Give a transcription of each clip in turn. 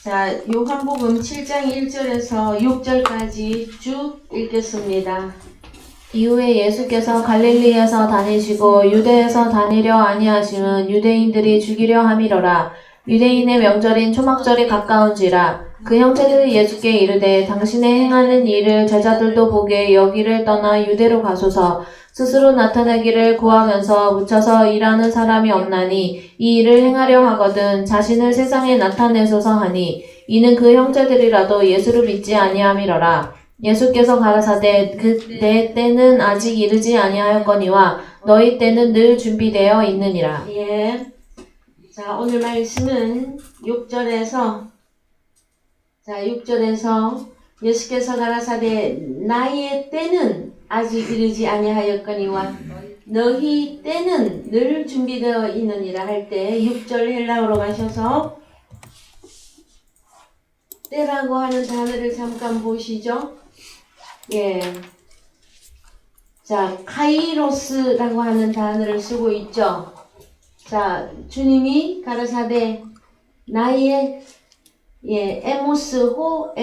자, 요한복음 7장 1절에서 6절까지 쭉 읽겠습니다. 이후에 예수께서 갈릴리에서 다니시고 유대에서 다니려 아니하심은 유대인들이 죽이려 함이로라. 유대인의 명절인 초막절이 가까운지라. 그 형제들이 예수께 이르되 당신의 행하는 일을 제자들도 보게 여기를 떠나 유대로 가소서. 스스로 나타내기를 구하면서 묻혀서 일하는 사람이 없나니 이 일을 행하려 하거든 자신을 세상에 나타내소서 하니 이는 그 형제들이라도 예수를 믿지 아니함이로라. 예수께서 가라사대 내 때는 아직 이르지 아니하였거니와 너희 때는 늘 준비되어 있느니라. 예. 자, 오늘 말씀은 6절에서 예수께서 가라사대 나의 때는 아직 이르지 아니하였거니와 너희 때는 늘 준비되어 있느니라 할 때 6절 헬라어로 가셔서 때라고 하는 단어를 잠깐 보시죠. 예. 자, 카이로스라고 하는 단어를 쓰고 있죠. 자, 주님이 가라사대 나의 에모스호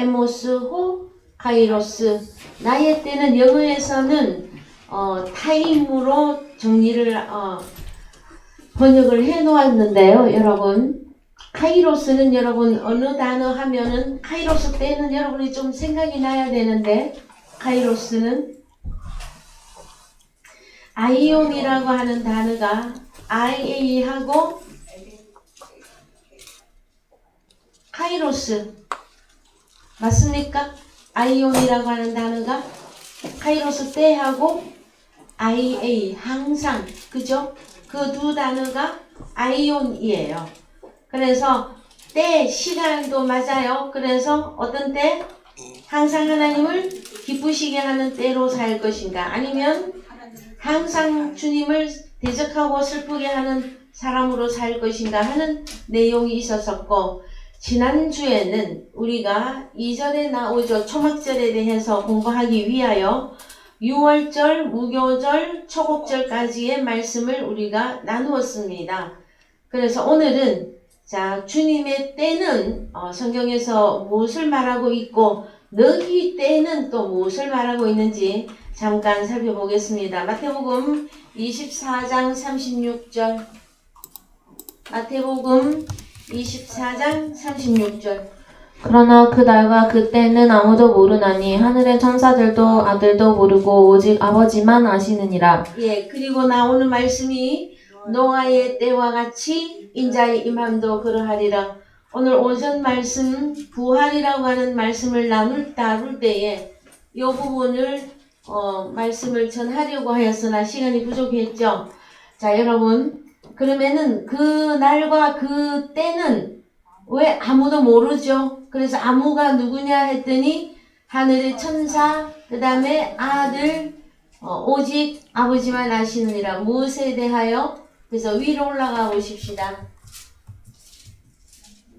카이로스 나의 때는 영어에서는 타임으로 정리를 번역을 해 놓았는데요. 여러분 카이로스는 여러분 어느 단어 하면은 카이로스 때는 여러분이 좀 생각이 나야 되는데 카이로스는 아이온이라고 하는 단어가 IA하고 카이로스 맞습니까? 아이온이라고 하는 단어가 카이로스 때하고 IA 항상 그죠? 그 두 단어가 아이온이에요. 그래서 때 시간도 맞아요. 그래서 어떤 때 항상 하나님을 기쁘시게 하는 때로 살 것인가 아니면 항상 주님을 대적하고 슬프게 하는 사람으로 살 것인가 하는 내용이 있었었고 지난주에는 우리가 2절에 나오죠. 초막절에 대해서 공부하기 위하여 6월절, 무교절, 초곡절까지의 말씀을 우리가 나누었습니다. 그래서 오늘은 자 주님의 때는 성경에서 무엇을 말하고 있고 너희 때는 또 무엇을 말하고 있는지 잠깐 살펴보겠습니다. 마태복음 24장 36절 마태복음 24장 36절 그러나 그 날과 그 때는 아무도 모르나니 하늘의 천사들도 아들도 모르고 오직 아버지만 아시느니라. 예, 그리고 나오는 말씀이 노아의 때와 같이 인자의 임함도 그러하리라. 오늘 오전 말씀 부활이라고 하는 말씀을 다룰 때에 이 부분을 말씀을 전하려고 하였으나 시간이 부족했죠. 자, 여러분 그러면은 그 날과 그 때는 왜 아무도 모르죠? 그래서 아무가 누구냐 했더니 하늘의 천사 그 다음에 아들 오직 아버지만 아시느니라. 무엇에 대하여? 그래서 위로 올라가 보십시다.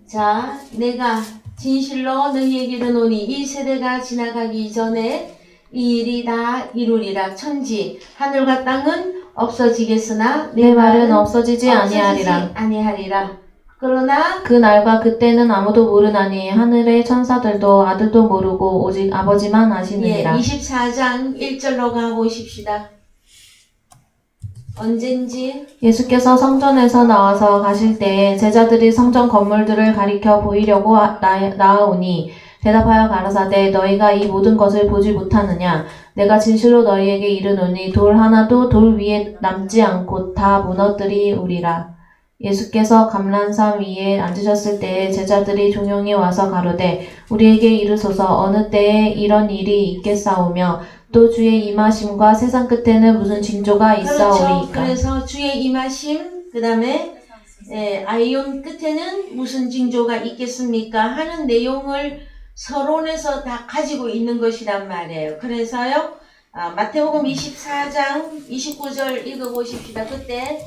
자, 내가 진실로 너희에게 이르노니 이 세대가 지나가기 전에 이 일이 다 이루리라. 천지 하늘과 땅은 없어지겠으나 내 말은 없어지지 아니하리라. 그러나 그 날과 그 때는 아무도 모르나니 하늘의 천사들도 아들도 모르고 오직 아버지만 아시느니라. 24장 1절로 가보십시다. 언젠지 예수께서 성전에서 나와서 가실 때에 제자들이 성전 건물들을 가리켜 보이려고 나아오니 대답하여 가라사대 너희가 이 모든 것을 보지 못하느냐. 내가 진실로 너희에게 이르노니 돌 하나도 돌 위에 남지 않고 다 무너뜨리우리라. 예수께서 감람산 위에 앉으셨을 때에 제자들이 종용이 와서 가로되 우리에게 이르소서 어느 때에 이런 일이 있겠사오며 또 주의 임하심과 세상 끝에는 무슨 징조가 있사오리이까. 그렇죠. 그래서 주의 임하심 그 다음에 아이온 끝에는 무슨 징조가 있겠습니까 하는 내용을 서론에서 다 가지고 있는 것이란 말이에요. 그래서요 마태복음 24장 29절 읽어보십시다. 그때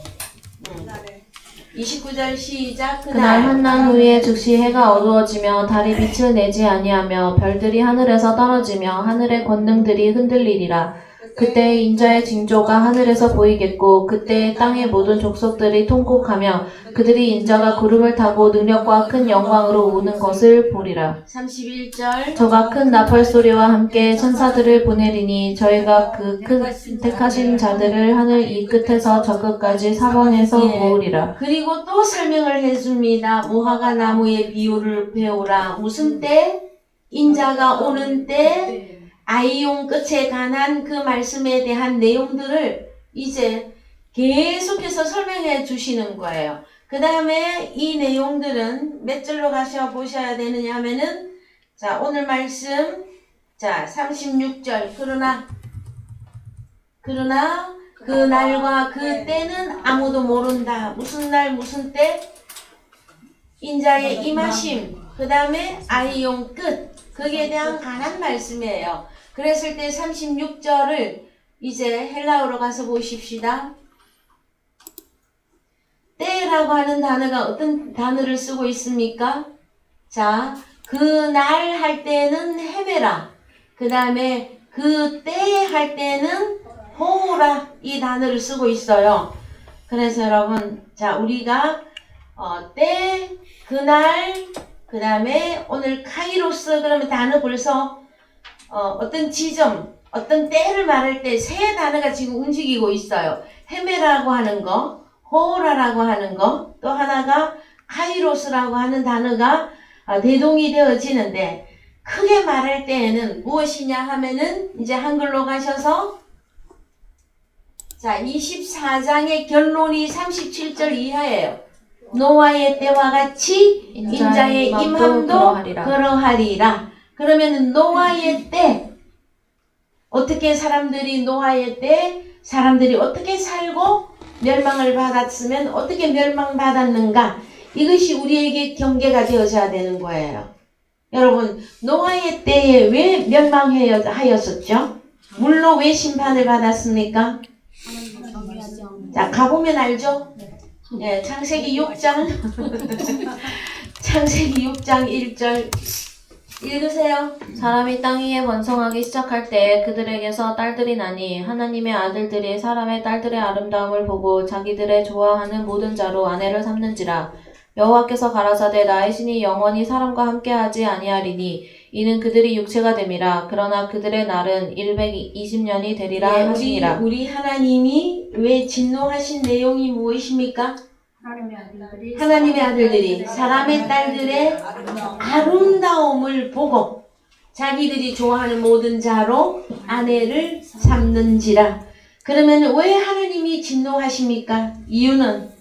29절 시작. 그날 한낮 후에 즉시 해가 어두워지며 달이 빛을 내지 아니하며 별들이 하늘에서 떨어지며 하늘의 권능들이 흔들리리라. 그때 인자의 징조가 하늘에서 보이겠고 그때 땅의 모든 족속들이 통곡하며 그들이 인자가 구름을 타고 능력과 큰 영광으로 오는 것을 보리라. 31절 저가 큰 나팔 소리와 함께 천사들을 보내리니 저희가 그 큰 택하신 자들을 하늘 이 끝에서 저 끝까지 사방에서 예. 모으리라. 그리고 또 설명을 해줍니다. 무화과 나무의 비유를 배우라. 무슨 때? 인자가 오는 때 아이용 끝에 관한 그 말씀에 대한 내용들을 이제 계속해서 설명해 주시는 거예요. 그 다음에 이 내용들은 몇 절로 가셔 보셔야 되느냐 하면은 자 오늘 말씀 자 36절 그러나 그 날과 그 때는 아무도 모른다. 무슨 날 무슨 때? 인자의 임하심 그 다음에 아이용 끝 거기에 대한 관한 말씀이에요. 그랬을 때 36절을 이제 헬라어로 가서 보십시다. 때라고 하는 단어가 어떤 단어를 쓰고 있습니까? 자, 그 날 할 때는 헤베라. 그 다음에 그 때 할 때는 호라 이 단어를 쓰고 있어요. 그래서 여러분, 자 우리가 때, 그날, 그 다음에 오늘 카이로스 그러면 단어 벌써 어떤 지점, 어떤 때를 말할 때 세 단어가 지금 움직이고 있어요. 헤메라고 하는 거, 호라라고 하는 거, 또 하나가 카이로스라고 하는 단어가 대동이 되어지는데 크게 말할 때에는 무엇이냐 하면은 이제 한글로 가셔서 자 24장의 결론이 37절 이하예요. 노아의 때와 같이 인자의 임함도 그러하리라. 그러면 노아의 때 어떻게 사람들이 노아의 때 사람들이 어떻게 살고 멸망을 받았으면 어떻게 멸망받았는가 이것이 우리에게 경계가 되어져야 되는 거예요. 여러분 노아의 때에 왜 멸망하였었죠? 물로 왜 심판을 받았습니까? 자 가보면 알죠? 네, 창세기 6장 창세기 6장 1절 읽으세요. 사람이 땅 위에 번성하기 시작할 때 그들에게서 딸들이 나니 하나님의 아들들이 사람의 딸들의 아름다움을 보고 자기들의 좋아하는 모든 자로 아내를 삼는지라. 여호와께서 가라사대 나의 신이 영원히 사람과 함께하지 아니하리니 이는 그들이 육체가 됨이라. 그러나 그들의 날은 120년이 되리라 예, 하시니라. 우리 하나님이 왜 진노하신 내용이 무엇입니까? 하나님의 아들들이 사람의 딸들의 아름다움을 보고 자기들이 좋아하는 모든 자로 아내를 삼는지라. 그러면 왜 하나님이 진노하십니까? 이유는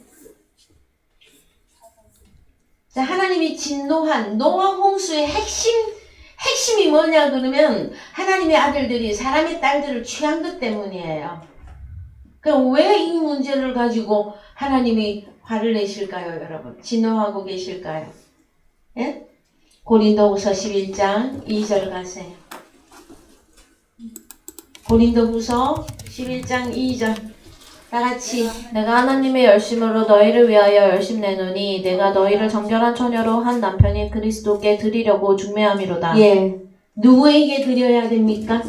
자, 하나님이 진노한 노아 홍수의 핵심이 뭐냐 그러면 하나님의 아들들이 사람의 딸들을 취한 것 때문이에요. 그럼 왜 이 문제를 가지고 하나님이 화를 내실까요, 여러분? 진노하고 계실까요? 예? 고린도후서 11장 2절 가세요. 고린도후서 11장 2절 다 같이 내가 하나님의 열심으로 너희를 위하여 열심 내노니 내가 너희를 정결한 처녀로 한 남편이 그리스도께 드리려고 중매함이로다. 예, 누구에게 드려야 됩니까?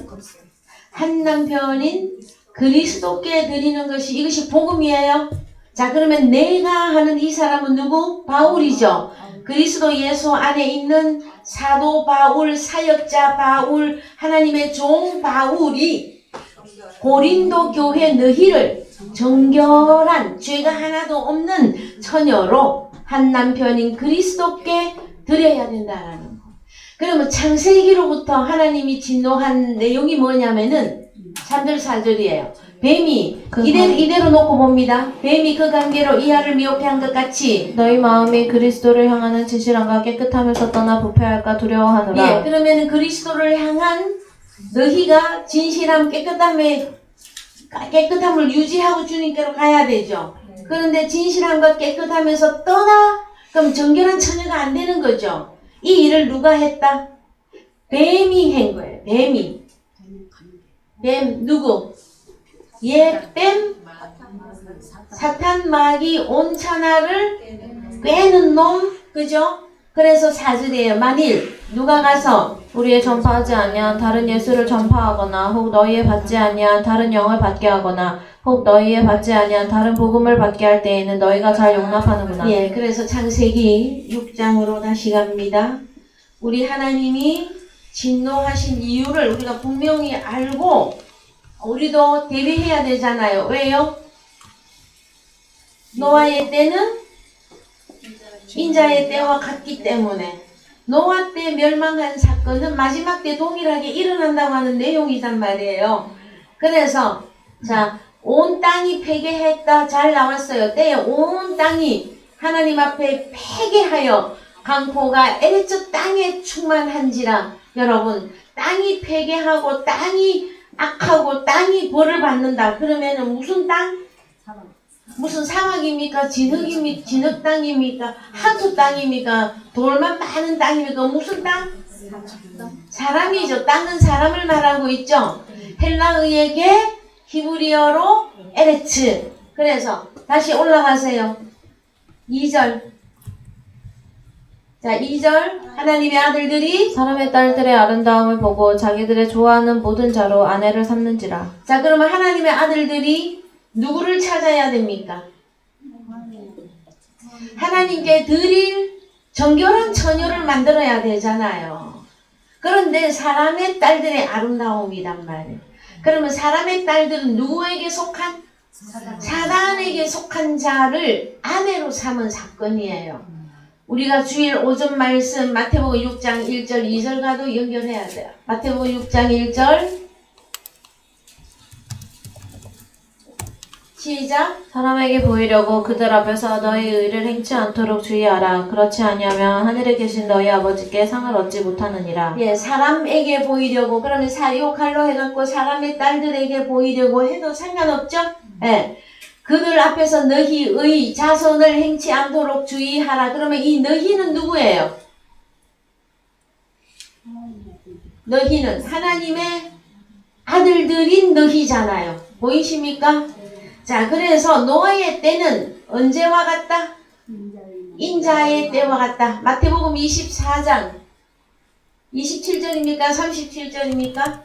한 남편인 그리스도께 드리는 것이 이것이 복음이에요. 자 그러면 내가 하는 이 사람은 누구? 바울이죠. 그리스도 예수 안에 있는 사도 바울, 사역자 바울, 하나님의 종 바울이 고린도 교회 너희를 정결한 죄가 하나도 없는 처녀로 한 남편인 그리스도께 드려야 된다라는 거. 그러면 창세기로부터 하나님이 진노한 내용이 뭐냐면은 3절 4절이에요. 뱀이 이대로 놓고 봅니다. 뱀이 그 관계로 이하를 미혹해 한 것 같이 너희 마음이 그리스도를 향하는 진실함과 깨끗함에서 떠나 부패할까 두려워하노라. 예, 그러면 그리스도를 향한 너희가 진실함 깨끗함을 유지하고 주님께로 가야 되죠. 그런데 진실함과 깨끗함에서 떠나 그럼 정결한 처녀가 안 되는 거죠. 이 일을 누가 했다? 뱀이 한 거예요. 뱀 누구? 뱀 사탄 마귀 온 천하를 꿰는 놈 그죠? 그래서 4절이에요. 만일 누가 가서 우리의 전파하지 아니한 다른 예수를 전파하거나 혹 너희의 받지 아니한 다른 영을 받게 하거나 혹 너희의 받지 아니한 다른 복음을 받게 할 때에는 너희가 잘 용납하는구나. 예, 그래서 창세기 6장으로 다시 갑니다. 우리 하나님이 진노하신 이유를 우리가 분명히 알고 우리도 대비해야 되잖아요. 왜요? 노아의 때는 인자의 때와 같기 때문에 노아 때 멸망한 사건은 마지막 때 동일하게 일어난다고 하는 내용이란 말이에요. 그래서 자, 온 땅이 폐괴했다. 잘 나왔어요. 때에 온 땅이 하나님 앞에 폐괴하여 강포가 에레츠 땅에 충만한지라. 여러분, 땅이 폐괴하고 땅이 악하고 땅이 벌을 받는다. 그러면은 무슨 땅? 무슨 사막입니까? 진흙 땅입니까? 하수 땅입니까? 돌만 많은 땅입니까? 무슨 땅? 사람이죠. 땅은 사람을 말하고 있죠. 헬라어에게 히브리어로 에레츠. 그래서 다시 올라가세요. 2절. 자, 2절. 하나님의 아들들이 사람의 딸들의 아름다움을 보고 자기들의 좋아하는 모든 자로 아내를 삼는지라. 자, 그러면 하나님의 아들들이 누구를 찾아야 됩니까? 하나님께 드릴 정결한 처녀를 만들어야 되잖아요. 그런데 사람의 딸들의 아름다움이란 말이에요. 그러면 사람의 딸들은 누구에게 속한? 사단에게 속한 자를 아내로 삼은 사건이에요. 우리가 주일 오전 말씀 마태복음 6장 1절 2절과도 연결해야 돼요. 마태복음 6장 1절 시작. 사람에게 보이려고 그들 앞에서 너희 의를 행치 않도록 주의하라. 그렇지 아니하면 하늘에 계신 너희 아버지께 상을 얻지 못하느니라. 예, 사람에게 보이려고 그러면 사요 칼로 해갖고 사람의 딸들에게 보이려고 해도 상관없죠? 예. 그들 앞에서 너희의 자손을 행치 않도록 주의하라. 그러면 이 너희는 누구예요? 너희는 하나님의 아들들인 너희잖아요. 보이십니까? 자, 그래서 노아의 때는 언제와 같다? 인자의 때와 같다. 마태복음 24장 27절입니까? 37절입니까?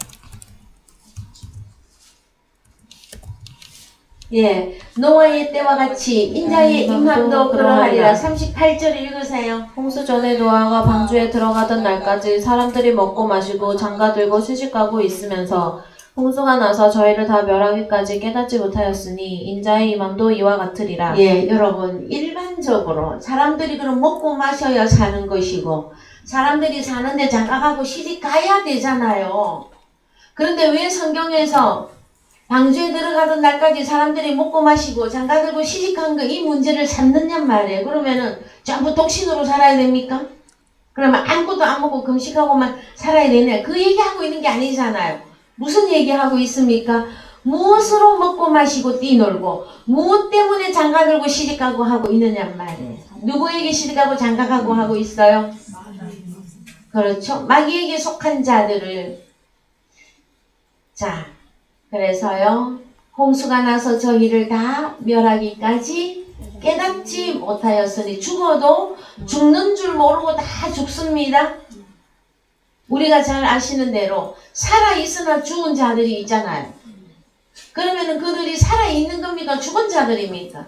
예, 노아의 때와 같이 인자의 임함도 그러하리라. 38절 읽으세요. 홍수 전에 노아가 방주에 들어가던 날까지 사람들이 먹고 마시고 장가들고 시집가고 있으면서 홍수가 나서 저희를 다 멸하기까지 깨닫지 못하였으니 인자의 임함도 이와 같으리라. 예, 여러분 일반적으로 사람들이 그럼 먹고 마셔야 사는 것이고 사람들이 사는데 장가가고 시집 가야 되잖아요. 그런데 왜 성경에서 방주에 들어가던 날까지 사람들이 먹고 마시고 장가들고 시집간 거 이 문제를 삼느냐 말이에요. 그러면은 전부 독신으로 살아야 됩니까? 그러면 아무것도 안 먹고 금식하고만 살아야 되냐? 그 얘기하고 있는 게 아니잖아요. 무슨 얘기하고 있습니까? 무엇으로 먹고 마시고 뛰놀고 무엇 때문에 장가들고 시집가고 하고 있느냐 말이에요. 누구에게 시집가고 장가가고 하고 있어요? 그렇죠. 마귀에게 속한 자들을. 자, 그래서요 홍수가 나서 저희를 다 멸하기까지 깨닫지 못하였으니 죽어도 죽는 줄 모르고 다 죽습니다. 우리가 잘 아시는 대로 살아있으나 죽은 자들이 있잖아요. 그러면은 그들이 살아있는 겁니까? 죽은 자들입니까?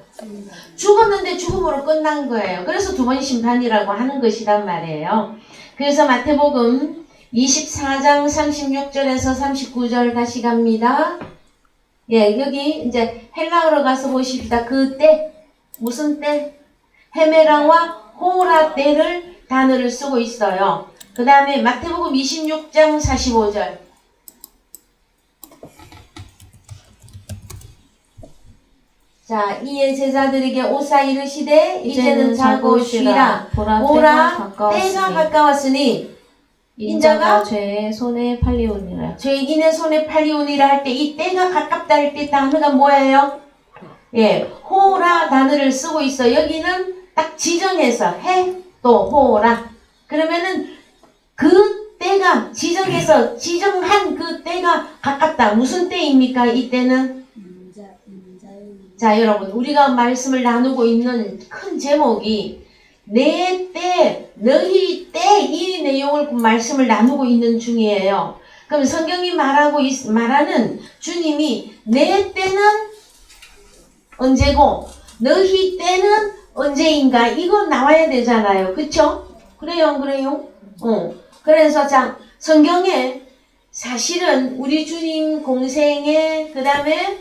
죽었는데 죽음으로 끝난 거예요. 그래서 두 번 심판이라고 하는 것이란 말이에요. 그래서 마태복음 24장 36절에서 39절 다시 갑니다. 예, 여기 이제 헬라어로 가서 보십시다. 그 때, 무슨 때? 헤메랑과 호라 때를 단어를 쓰고 있어요. 그 다음에 마태복음 26장 45절. 자, 이에 제자들에게 오사 이르시되 이제는 자고 쉬라. 보라 때가 가까웠으니 인자가 죄의 손에 팔리오니라. 죄인의 손에 팔리오니라 할 때 이 때가 가깝다 할 때 단어가 뭐예요? 예, 호라 단어를 쓰고 있어. 여기는 딱 지정해서 해 또 호라. 그러면은 그 때가 지정해서 지정한 그 때가 가깝다. 무슨 때입니까? 이 때는? 자, 여러분 우리가 말씀을 나누고 있는 큰 제목이 내 때, 너희 때 이 내용을 말씀을 나누고 있는 중이에요. 그럼 성경이 말하는 주님이 내 때는 언제고 너희 때는 언제인가 이거 나와야 되잖아요. 그쵸? 그래요, 안 그래요? 그래서 자, 성경에 사실은 우리 주님 공생의 그 다음에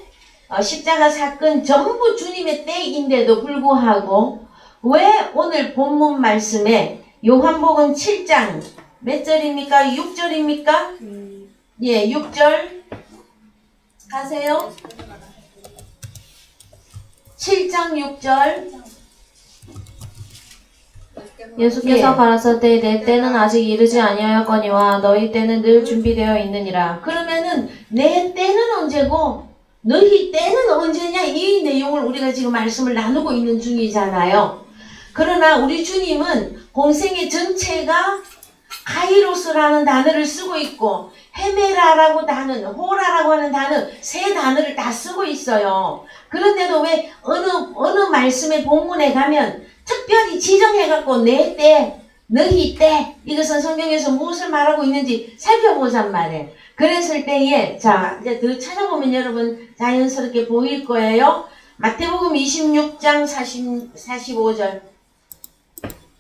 십자가 사건 전부 주님의 때인데도 불구하고 왜 오늘 본문 말씀에 요한복음 7장 몇 절입니까? 6절입니까? 예, 6절 가세요. 7장 6절. 예수께서 예. 가라사대 내 때는 아직 이르지 아니하였거니와 너희 때는 늘 준비되어 있느니라. 그러면은 내 때는 언제고 너희 때는 언제냐 이 내용을 우리가 지금 말씀을 나누고 있는 중이잖아요. 그러나 우리 주님은 공생의 전체가 카이로스라는 단어를 쓰고 있고 헤메라라고 단어, 호라라고 하는 단어 세 단어를 다 쓰고 있어요. 그런데도 왜 어느 말씀의 본문에 가면 특별히 지정해갖고 내 때, 너희 때 이것은 성경에서 무엇을 말하고 있는지 살펴보잔 말이에요. 그랬을 때에 자 이제 더 찾아보면 여러분 자연스럽게 보일 거예요. 마태복음 26장 45절.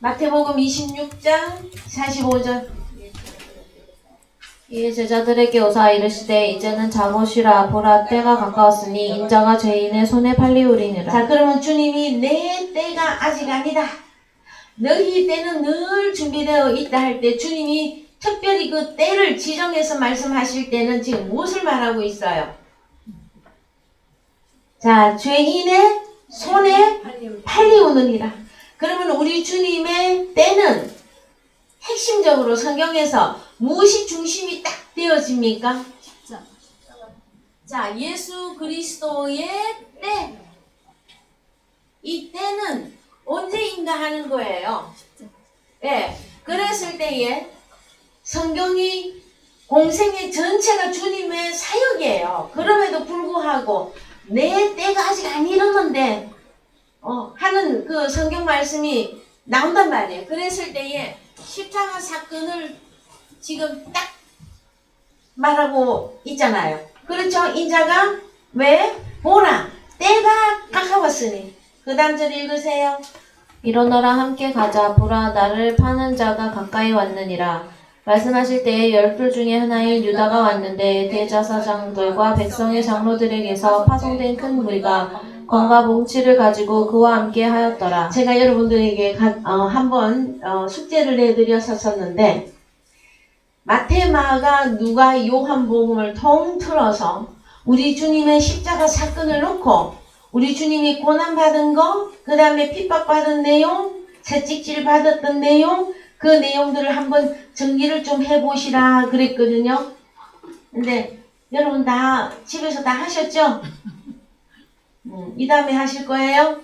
마태복음 26장 45절. 이에 제자들에게 오사 이르시되 이제는 자고 쉬라 보라 때가 가까웠으니 인자가 죄인의 손에 팔리우리니라. 자 그러면 주님이 내 때가 아직 아니다. 너희 때는 늘 준비되어 있다 할 때 주님이 특별히 그 때를 지정해서 말씀하실 때는 지금 무엇을 말하고 있어요? 자 죄인의 손에 팔리우느니라. 그러면 우리 주님의 때는 핵심적으로 성경에서 무엇이 중심이 딱 되어집니까? 자, 예수 그리스도의 때. 이 때는 언제인가 하는 거예요. 예. 그랬을 때에 성경이 공생의 전체가 주님의 사역이에요. 그럼에도 불구하고 내 때가 아직 안 이르는데 하는 그 성경 말씀이 나온단 말이에요. 그랬을 때에 십자가 사건을 지금 딱 말하고 있잖아요. 그렇죠? 인자가 왜? 보라 때가 가까웠으니. 그 다음 절 읽으세요. 일어나라 함께 가자 보라 나를 파는 자가 가까이 왔느니라. 말씀하실 때에 12 중에 하나인 유다가 왔는데 대제사장들과 백성의 장로들에게서 파송된 큰 무리가 검과 몽치를 가지고 그와 함께 하였더라. 제가 여러분들에게 한번 숙제를 내드렸었는데 마태, 마가, 누가, 요한복음을 통틀어서 우리 주님의 십자가 사건을 놓고 우리 주님이 고난받은 거, 그 다음에 핍박받은 내용, 채찍질 받았던 내용, 그 내용들을 한번 정리를 좀 해보시라 그랬거든요. 근데 여러분 다 집에서 다 하셨죠? 이 다음에 하실 거예요?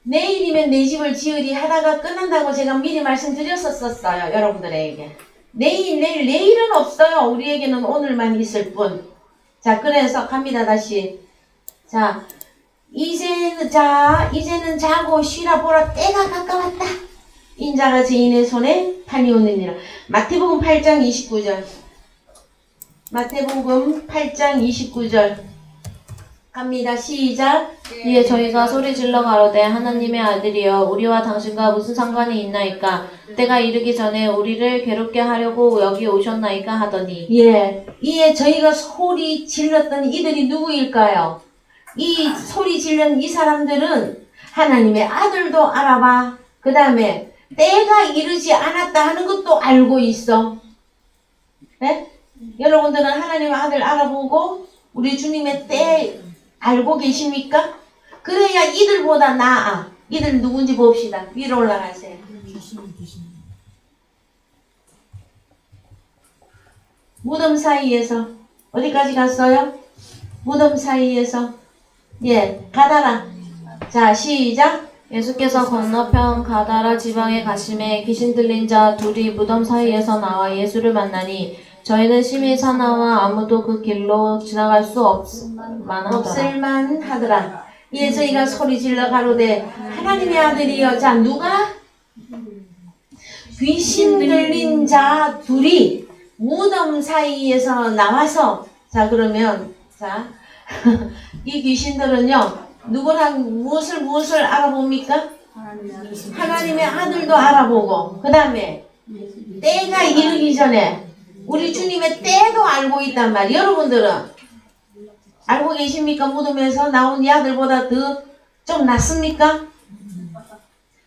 내일이면 내 집을 지으리 하다가 끝난다고 제가 미리 말씀드렸었어요. 여러분들에게. 내일은 없어요. 우리에게는 오늘만 있을 뿐. 자, 그래서 갑니다. 다시. 자, 이제는 자고 쉬라 보라 때가 가까웠다. 인자가 죄인의 손에 팔리오느니라. 마태복음 8장 29절. 마태복음 8장 29절. 갑니다. 시작. 이에 저희가 소리 질러 가로되 하나님의 아들이여 우리와 당신과 무슨 상관이 있나이까 때가 이르기 전에 우리를 괴롭게 하려고 여기 오셨나이까 하더니 예, 이에 저희가 소리 질렀던 이들이 누구일까요? 이 소리 질른 이 사람들은 하나님의 아들도 알아봐. 그 다음에 때가 이르지 않았다 하는 것도 알고 있어. 네? 여러분들은 하나님의 아들 알아보고 우리 주님의 때 알고 계십니까? 그래야 이들보다 나아. 이들 누군지 봅시다. 위로 올라가세요. 무덤 사이에서 어디까지 갔어요? 무덤 사이에서 예, 가다라. 자, 시작. 예수께서 건너편 가다라 지방에 가심에 귀신 들린 자 둘이 무덤 사이에서 나와 예수를 만나니 저희는 심히 사나와 아무도 그 길로 지나갈 수 없을만 하더라. 없을만 하더라. 이에 저희가 소리질러 가로되 하나님의 아들이여. 자, 누가? 귀신 들린 자 둘이 무덤 사이에서 나와서, 자, 그러면, 자, 이 귀신들은요, 누구랑 무엇을 알아봅니까? 하나님의 아들도 알아보고, 그 다음에 때가 이르기 전에 우리 주님의 때도 알고 있단 말이에요. 여러분들은 알고 계십니까? 무덤에서 나온 이 아들보다 더 좀 낫습니까?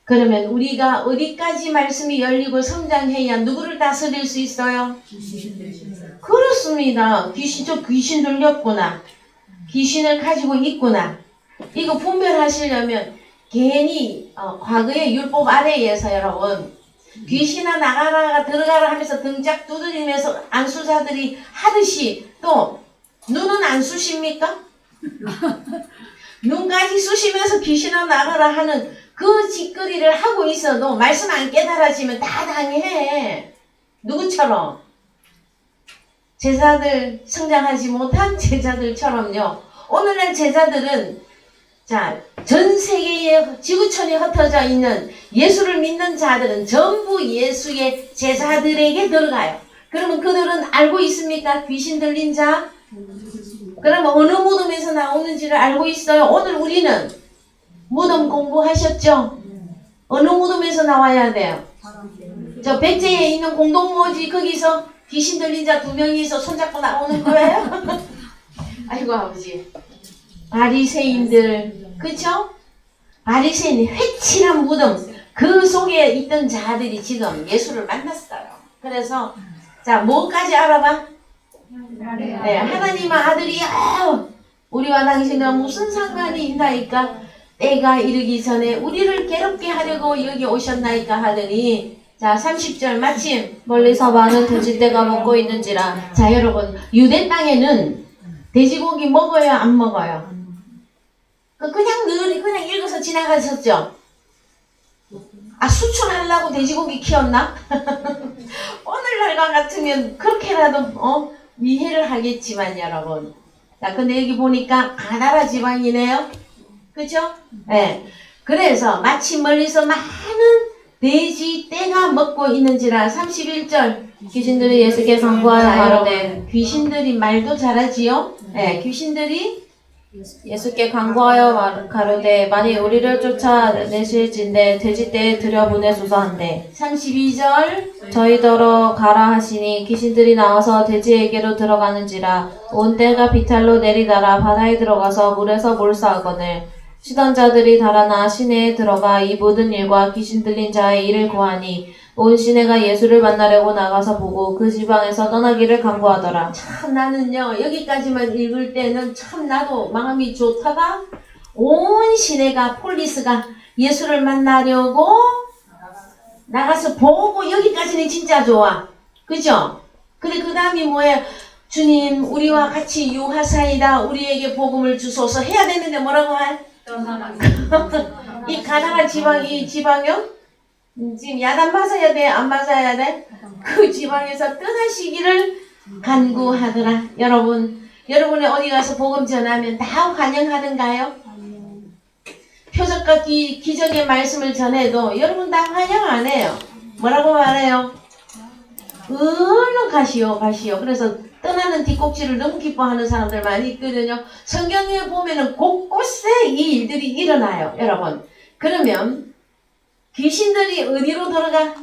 그러면 우리가 어디까지 말씀이 열리고 성장해야 누구를 다스릴 수 있어요? 그렇습니다. 저 귀신 들렸구나. 귀신을 가지고 있구나. 이거 분별하시려면 괜히 과거의 율법 아래에서 여러분 귀신아 나가라 들어가라 하면서 등짝 두드리면서 안수자들이 하듯이 또 눈은 안 쑤십니까? 눈까지 쑤시면서 귀신아 나가라 하는 그 짓거리를 하고 있어도 말씀 안 깨달아지면 다 당해. 누구처럼? 제자들, 성장하지 못한 제자들처럼요. 오늘날 제자들은 자, 전 세계에 지구촌에 흩어져 있는 예수를 믿는 자들은 전부 예수의 제자들에게 들어가요. 그러면 그들은 알고 있습니까? 귀신 들린 자? 그러면 어느 무덤에서 나오는지를 알고 있어요. 오늘 우리는 무덤 공부하셨죠? 어느 무덤에서 나와야 돼요? 저 백제에 있는 공동모지 거기서 귀신 들린 자 2명이서 손잡고 나오는 거예요? 아이고 아버지. 바리새인들, 그쵸? 바리새인 회칠한 무덤, 그 속에 있던 자들이 지금 예수를 만났어요. 그래서 자, 뭐까지 알아봐? 네, 하나님의 아들이야. 우리와 당신과 무슨 상관이 있나이까? 때가 이르기 전에 우리를 괴롭게 하려고 여기 오셨나이까 하더니, 자, 30절 마침 멀리서 많은 돼지떼가 먹고 있는지라. 자, 여러분, 유대 땅에는 돼지고기 먹어요, 안 먹어요? 그냥 늘 그냥 읽어서 지나가셨죠? 아, 수출하려고 돼지고기 키웠나? 오늘날과 같으면 그렇게라도 이해를 하겠지만 여러분. 자, 근데 여기 보니까 가나라 지방이네요. 그죠? 네. 그래서 마치 멀리서 많은 돼지 떼가 먹고 있는지라. 31절. 귀신들이 예수께 간구하여 가로되. 귀신들이 말도 잘하지요? 네, 귀신들이 예수께 간구하여 가로되 만일 우리를 쫓아내실진대 돼지떼에 들여보내소서 한대. 32절. 저희더러 가라 하시니 귀신들이 나와서 돼지에게로 들어가는지라. 온 떼가 비탈로 내리달아 바다에 들어가서 물에서 몰사하거늘 시던 자들이 달아나 시내에 들어가 이 모든 일과 귀신 들린 자의 일을 고하니 온 시내가 예수를 만나려고 나가서 보고 그 지방에서 떠나기를 간구하더라. 참 나는요 여기까지만 읽을 때는 참 나도 마음이 좋다가 온 시내가 폴리스가 예수를 만나려고 나가서 보고 여기까지는 진짜 좋아. 그죠? 근데 그 다음이 뭐예요? 주님 우리와 같이 유하사이다. 우리에게 복음을 주소서 해야 되는데 뭐라고 할? 이 가나안 지방 이 지방요? 지금 야단 맞아야 돼? 안 맞아야 돼? 그 지방에서 떠나시기를 간구하더라. 여러분이 어디 가서 복음 전하면 다 환영하던가요? 표적과 기적의 말씀을 전해도 여러분 다 환영 안 해요. 뭐라고 말해요? 얼른 가시오. 그래서 떠나는 뒷꼭지를 너무 기뻐하는 사람들 많이 있거든요. 성경에 보면은 곳곳에 이 일들이 일어나요. 여러분. 그러면 귀신들이 어디로 들어가?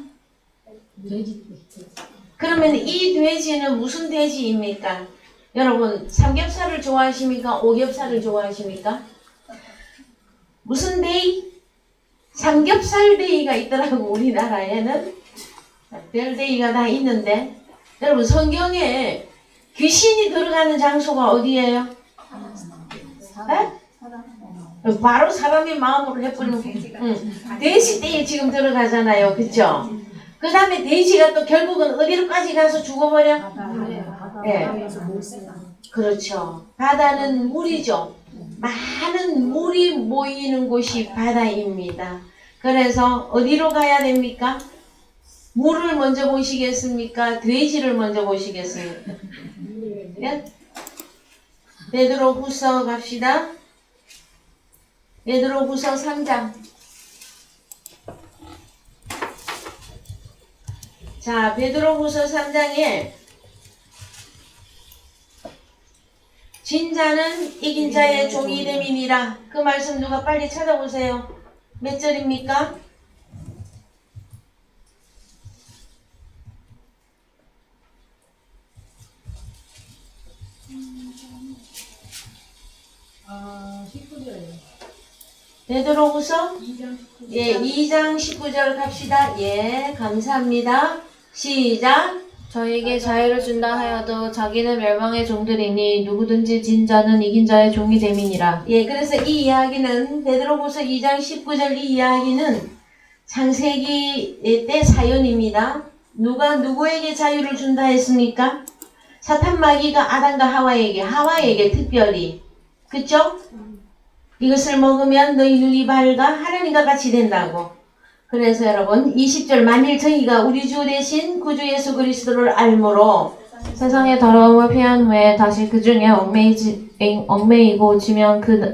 그러면 이 돼지는 무슨 돼지입니까? 여러분 삼겹살을 좋아하십니까? 오겹살을 좋아하십니까? 무슨 데이? 삼겹살 데이가 있더라고. 우리나라에는 별 데이가 다 있는데 여러분 성경에 귀신이 들어가는 장소가 어디예요? 네? 바로 사람의 마음으로 해버리는 돼지 떼에 지금 들어가잖아요. 그쵸? 그 다음에 돼지가 또 결국은 어디로까지 가서 죽어버려? 네. 그렇죠. 바다는 물이죠. 많은 물이 모이는 곳이 바다입니다. 그래서 어디로 가야 됩니까? 물을 먼저 보시겠습니까? 돼지를 먼저 보시겠습니까? 네? 베드로 후서 갑시다. 베드로후서 3장. 자, 베드로후서 3장에 진자는 이긴 자의 종이 됨이니라. 그 말씀 누가 빨리 찾아보세요. 몇 절입니까? 베드로후서 2장 19절 갑시다. 예, 감사합니다. 시작. 저에게 자유를 준다 하여도 자기는 멸망의 종들이니 누구든지 진 자는 이긴 자의 종이 됨이니라. 예, 그래서 이 이야기는 베드로후서 2장 19절 이 이야기는 창세기 때 사연입니다. 누가 누구에게 자유를 준다 했습니까? 사탄 마귀가 아담과 하와에게 특별히, 그쵸? 이것을 먹으면 너희 눈이 밝아 하나님과 같이 된다고. 그래서 여러분 20절 만일 저희가 우리 주 대신 구주 예수 그리스도를 알므로 세상의 더러움을 피한 후에 다시 그 중에 얽매이고 지면 그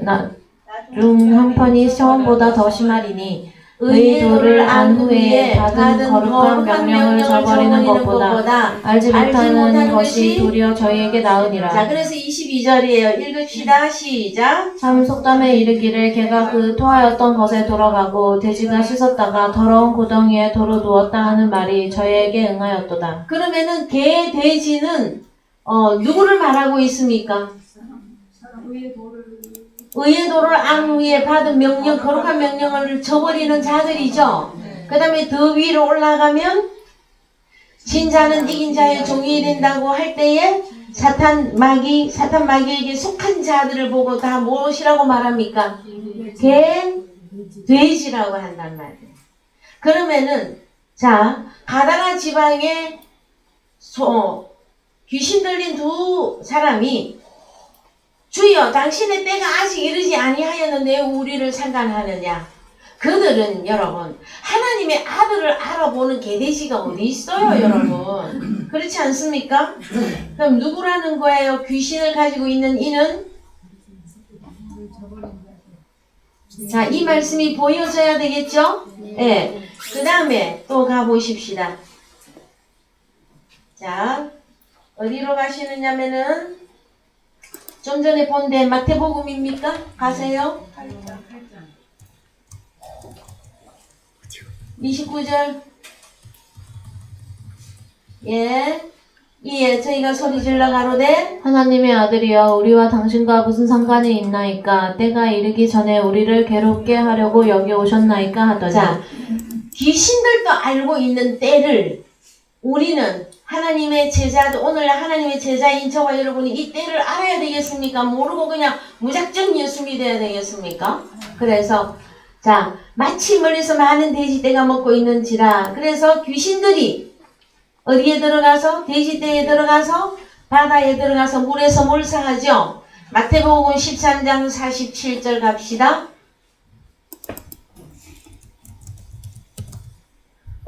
중 한편이 시험보다 더 심하리니 의의 도를 안 후에 받은 거룩한 명령을 저버리는 것보다 알지 못하는 것이 도리어 저희에게 나으니라. 자, 그래서 22절이에요. 읽읍시다. 시작. 참 속담에 이르기를 개가 그 토하였던 것에 돌아가고 돼지가 씻었다가 더러운 고덩이에 도로 누웠다 하는 말이 저희에게 응하였도다. 그러면은 개, 돼지는 누구를 말하고 있습니까? 의의 도를 안 위에 받은 명령, 거룩한 명령을 저버리는 자들이죠. 그 다음에 더 위로 올라가면 진자는 이긴 자의 종이 된다고 할 때에 사탄 마귀에게 속한 자들을 보고 다 무엇이라고 말합니까? 개, 돼지라고 한단 말이에요. 그러면은 자, 바다나 지방에 귀신 들린 두 사람이 주여 당신의 때가 아직 이르지 아니하였는데 우리를 상관하느냐. 그들은 여러분 하나님의 아들을 알아보는 개돼지가 어디 있어요 여러분. 그렇지 않습니까? 그럼 누구라는 거예요? 귀신을 가지고 있는 이는? 자, 이 말씀이 보여져야 되겠죠? 네. 그 다음에 또 가보십시다. 자, 어디로 가시느냐면은 좀 전에 본 데 마태복음입니까? 가세요. 29절. 예. 예, 저희가 소리 질러 가로되 하나님의 아들이여 우리와 당신과 무슨 상관이 있나이까 때가 이르기 전에 우리를 괴롭게 하려고 여기 오셨나이까 하더니. 자, 귀신들도 알고 있는 때를 우리는 하나님의 제자도 오늘 하나님의 제자인 저와 여러분이 이 때를 알아야 되겠습니까? 모르고 그냥 무작정 예수 믿어야 되겠습니까? 그래서 자, 마치 멀리서 많은 돼지떼가 먹고 있는지라. 그래서 귀신들이 어디에 들어가서 돼지떼에 들어가서 바다에 들어가서 물에서 몰사하죠. 마태복음 13장 47절 갑시다.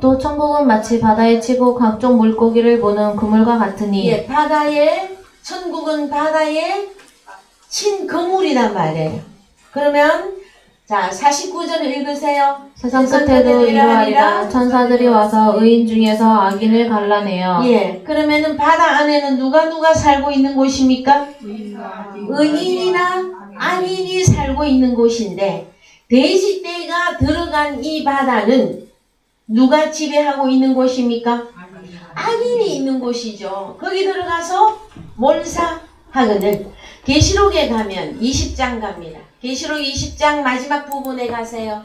또 천국은 마치 바다에 치고 각종 물고기를 보는 그물과 같으니. 예, 천국은 바다에 친 그물이란 말이에요. 그러면 자, 49절 읽으세요. 세상 끝에도 이러하리라. 천사들이 와서 의인 중에서 악인을 갈라내어. 예, 그러면은 바다 안에는 누가 살고 있는 곳입니까? 의인이나 악인이 살고 있는 곳인데 돼지떼가 들어간 이 바다는 누가 지배하고 있는 곳입니까? 악인이 있는 곳이죠. 거기 들어가서 몰사하거든. 계시록에 가면 20장 갑니다. 계시록 20장 마지막 부분에 가세요.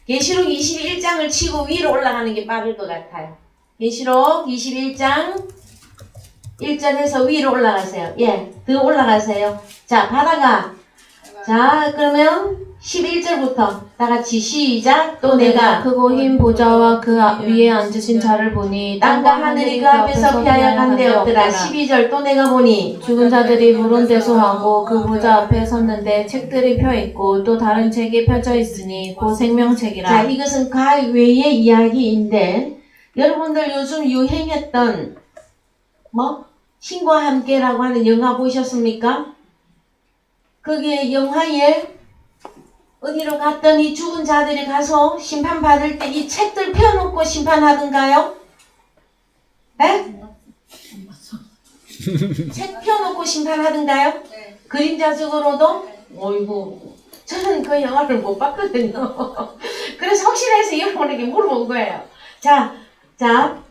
계시록 21장을 치고 위로 올라가는 게 빠를 것 같아요. 계시록 21장 1절에서 위로 올라가세요. 예, 더 올라가세요. 자, 바다가 자, 그러면 11절부터 다 같이 시작. 또 내가 크고 흰 보좌와 그 위에 앉으신 자를 보니 땅과 하늘이 그 앞에서 피하여 간데없더라. 12절 또 내가 보니 죽은 자들이 물론대소하고 그 보좌 앞에 섰는데 책들이 펴 있고 또 다른 책이 펴져 있으니 곧 생명책이라. 자, 이것은 과외의 이야기인데 여러분들 요즘 유행했던 신과 함께라고 하는 영화 보셨습니까? 거기에 영화에 어디로 갔더니 죽은 자들이 가서 심판받을 때 이 책들 펴놓고 심판하던가요? 네? 책 펴놓고 심판하던가요? 네. 그림자적으로도? 어이구, 저는 그 영화를 못 봤거든요. 그래서 혹시나 해서 여러분에게 물어본 거예요. 자,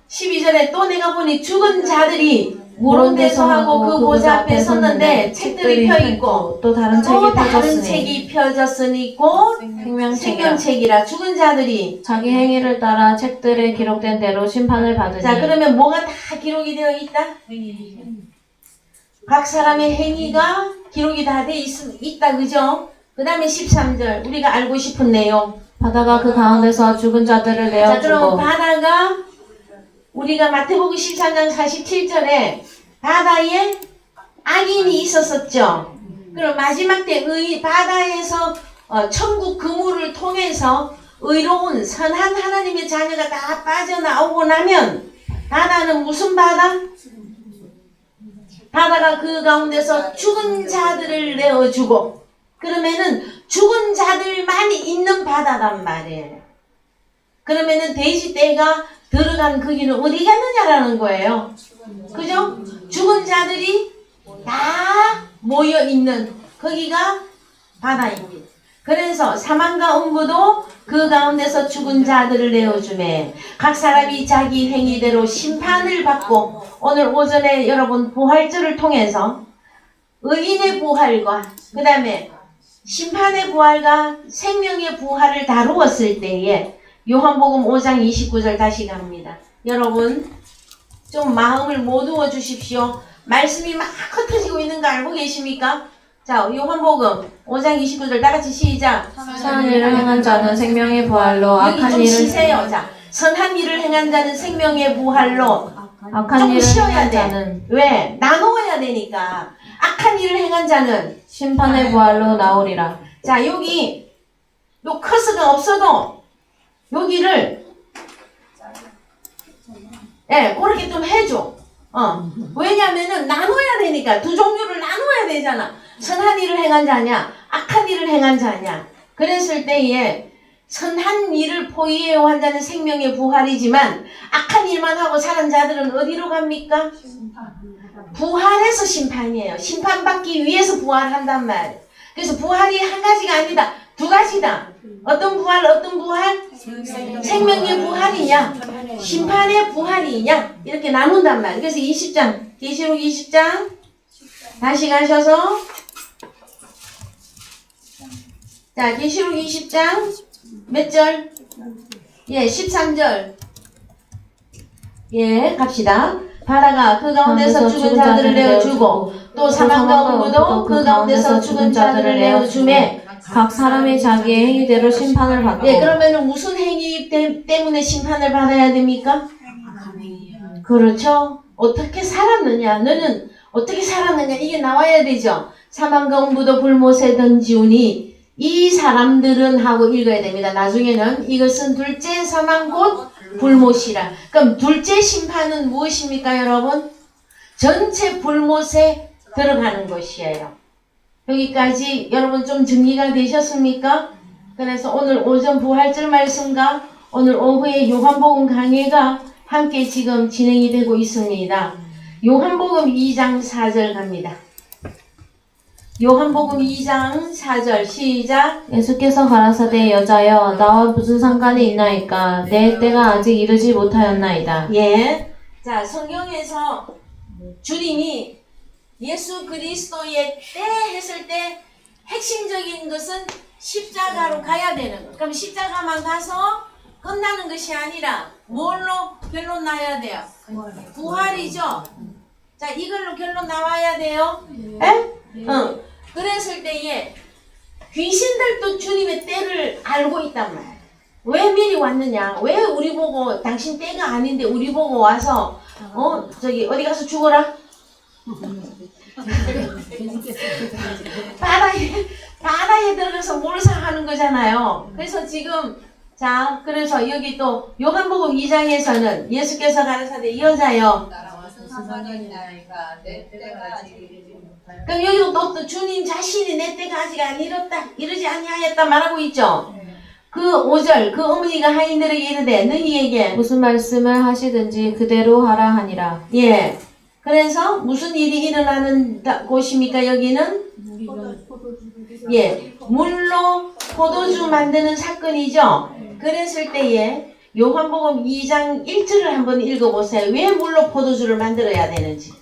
12절에 또 내가 보니 죽은 자들이 모른 데서 하고 그 보좌 앞에 섰는데 책들이 펴있고 또 다른 책이 또 다른 펴졌으니 책이 펴졌으니 있고 생명책이라 생명책이라 죽은 자들이. 자기 행위를 따라 책들에 기록된 대로 심판을 받으니. 자, 그러면 뭐가 다 기록이 되어 있다? 각 사람의 행위가 기록이 다 돼 있다, 그죠? 그 다음에 13절 우리가 알고 싶은 내용. 바다가 그 가운데서 죽은 자들을 자, 그럼 내어주고 바다가 우리가 마태복음 13장 47절에 바다에 악인이 있었었죠. 그럼 마지막 때 바다에서 천국 그물을 통해서 의로운 선한 하나님의 자녀가 다 빠져나오고 나면 바다는 무슨 바다? 바다가 그 가운데서 죽은 자들을 내어주고, 그러면은 죽은 자들만이 있는 바다란 말이에요. 그러면은 돼지떼가 들어간 거기는 어디 갔느냐라는 거예요. 그죠? 죽은 자들이 다 모여 있는 거기가 바다입니다. 그래서 사망과 음부도 그 가운데서 죽은 자들을 내어주매 각 사람이 자기 행위대로 심판을 받고, 오늘 오전에 여러분 부활절을 통해서 의인의 부활과 그 다음에 심판의 부활과 생명의 부활을 다루었을 때에 요한복음 5장 29절 다시 갑니다. 여러분 좀 마음을 모두어 주십시오. 말씀이 막 흩어지고 있는 거 알고 계십니까? 자, 요한복음 5장 29절 다같이 시작. 선한 일을 행한 자는 생명의 부활로 여기 악한 좀 일을 쉬세요. 자, 선한 일을 행한 자는 생명의 부활로. 악한 좀 일을 쉬어야 행한 돼. 자는 왜? 나누어야 되니까. 악한 일을 행한 자는. 심판의 부활로 나오리라. 자, 여기 요 커스가 없어도 여기를 그렇게 좀 해줘. 왜냐면은 나눠야 되니까. 두 종류를 나눠야 되잖아. 선한 일을 행한 자냐, 악한 일을 행한 자냐. 그랬을 때에 선한 일을 포기해요 한 자는 생명의 부활이지만 악한 일만 하고 사는 자들은 어디로 갑니까? 부활해서 심판이에요. 심판받기 위해서 부활한단 말이에요. 그래서 부활이 한 가지가 아니다. 두 가지다. 어떤 부활, 어떤 부활? 생명의 부활이냐, 심판의 부활이냐, 이렇게 나눈단 말이에요. 그래서 20장, 계시록 20장 다시 가셔서, 자, 계시록 20장 몇 절? 13절. 갑시다. 바다가 그 가운데서 죽은 자들을 내어주고 또 사망과 음부도 그 가운데서 죽은 자들을 내어주매 각 사람이 자기의 행위대로 심판을 받고. 그러면은 무슨 행위 때문에 심판을 받아야 됩니까? 그렇죠. 어떻게 살았느냐, 너는 어떻게 살았느냐, 이게 나와야 되죠. 사망과 음부도 불못에 던지우니 이 사람들은 하고 읽어야 됩니다. 나중에는 이것은 둘째 사망 곧 불못이라. 그럼 둘째 심판은 무엇입니까, 여러분? 전체 불못에 들어가는 것이에요. 여기까지 여러분 좀 정리가 되셨습니까? 그래서 오늘 오전 부활절 말씀과 오늘 오후에 요한복음 강해가 함께 지금 진행이 되고 있습니다. 요한복음 2장 4절 갑니다. 요한복음 2장 4절 시작. 예수께서 가라사대 여자여 나와 무슨 상관이 있나이까 내 때가 아직 이르지 못하였나이다. 자, 성경에서 주님이 예수 그리스도의 때 했을 때 핵심적인 것은 십자가로 가야 되는 거. 그럼 십자가만 가서 끝나는 것이 아니라 뭘로 결론 나야 돼요? 부활이죠. 자, 이걸로 결론 나와야 돼요. 그랬을 때에 귀신들도 주님의 때를 알고 있단 말이에요. 왜 미리 왔느냐? 왜 우리 보고 당신 때가 아닌데 우리 보고 와서 어디 가서 죽어라? 바다에 들어가서 몰사하는 거잖아요. 그래서 지금 자, 그래서 여기 또 요한복음 2장에서는 예수께서 가라사대 여자여 나라와서 상관이 나이가 내 때가 아직 이르지 못하였나이다. 그럼 여기도 또 주님 자신이 내 때가 아직 안 이렇다 이러지 아니하였다 말하고 있죠. 그 5절 그 어머니가 하인들에게 이르되 너희에게 무슨 말씀을 하시든지 그대로 하라 하니라. 예. 그래서 무슨 일이 일어나는 곳입니까? 여기는 예, 물로 포도주 만드는 사건이죠. 그랬을 때에 요한복음 2장 1절을 한번 읽어보세요. 왜 물로 포도주를 만들어야 되는지.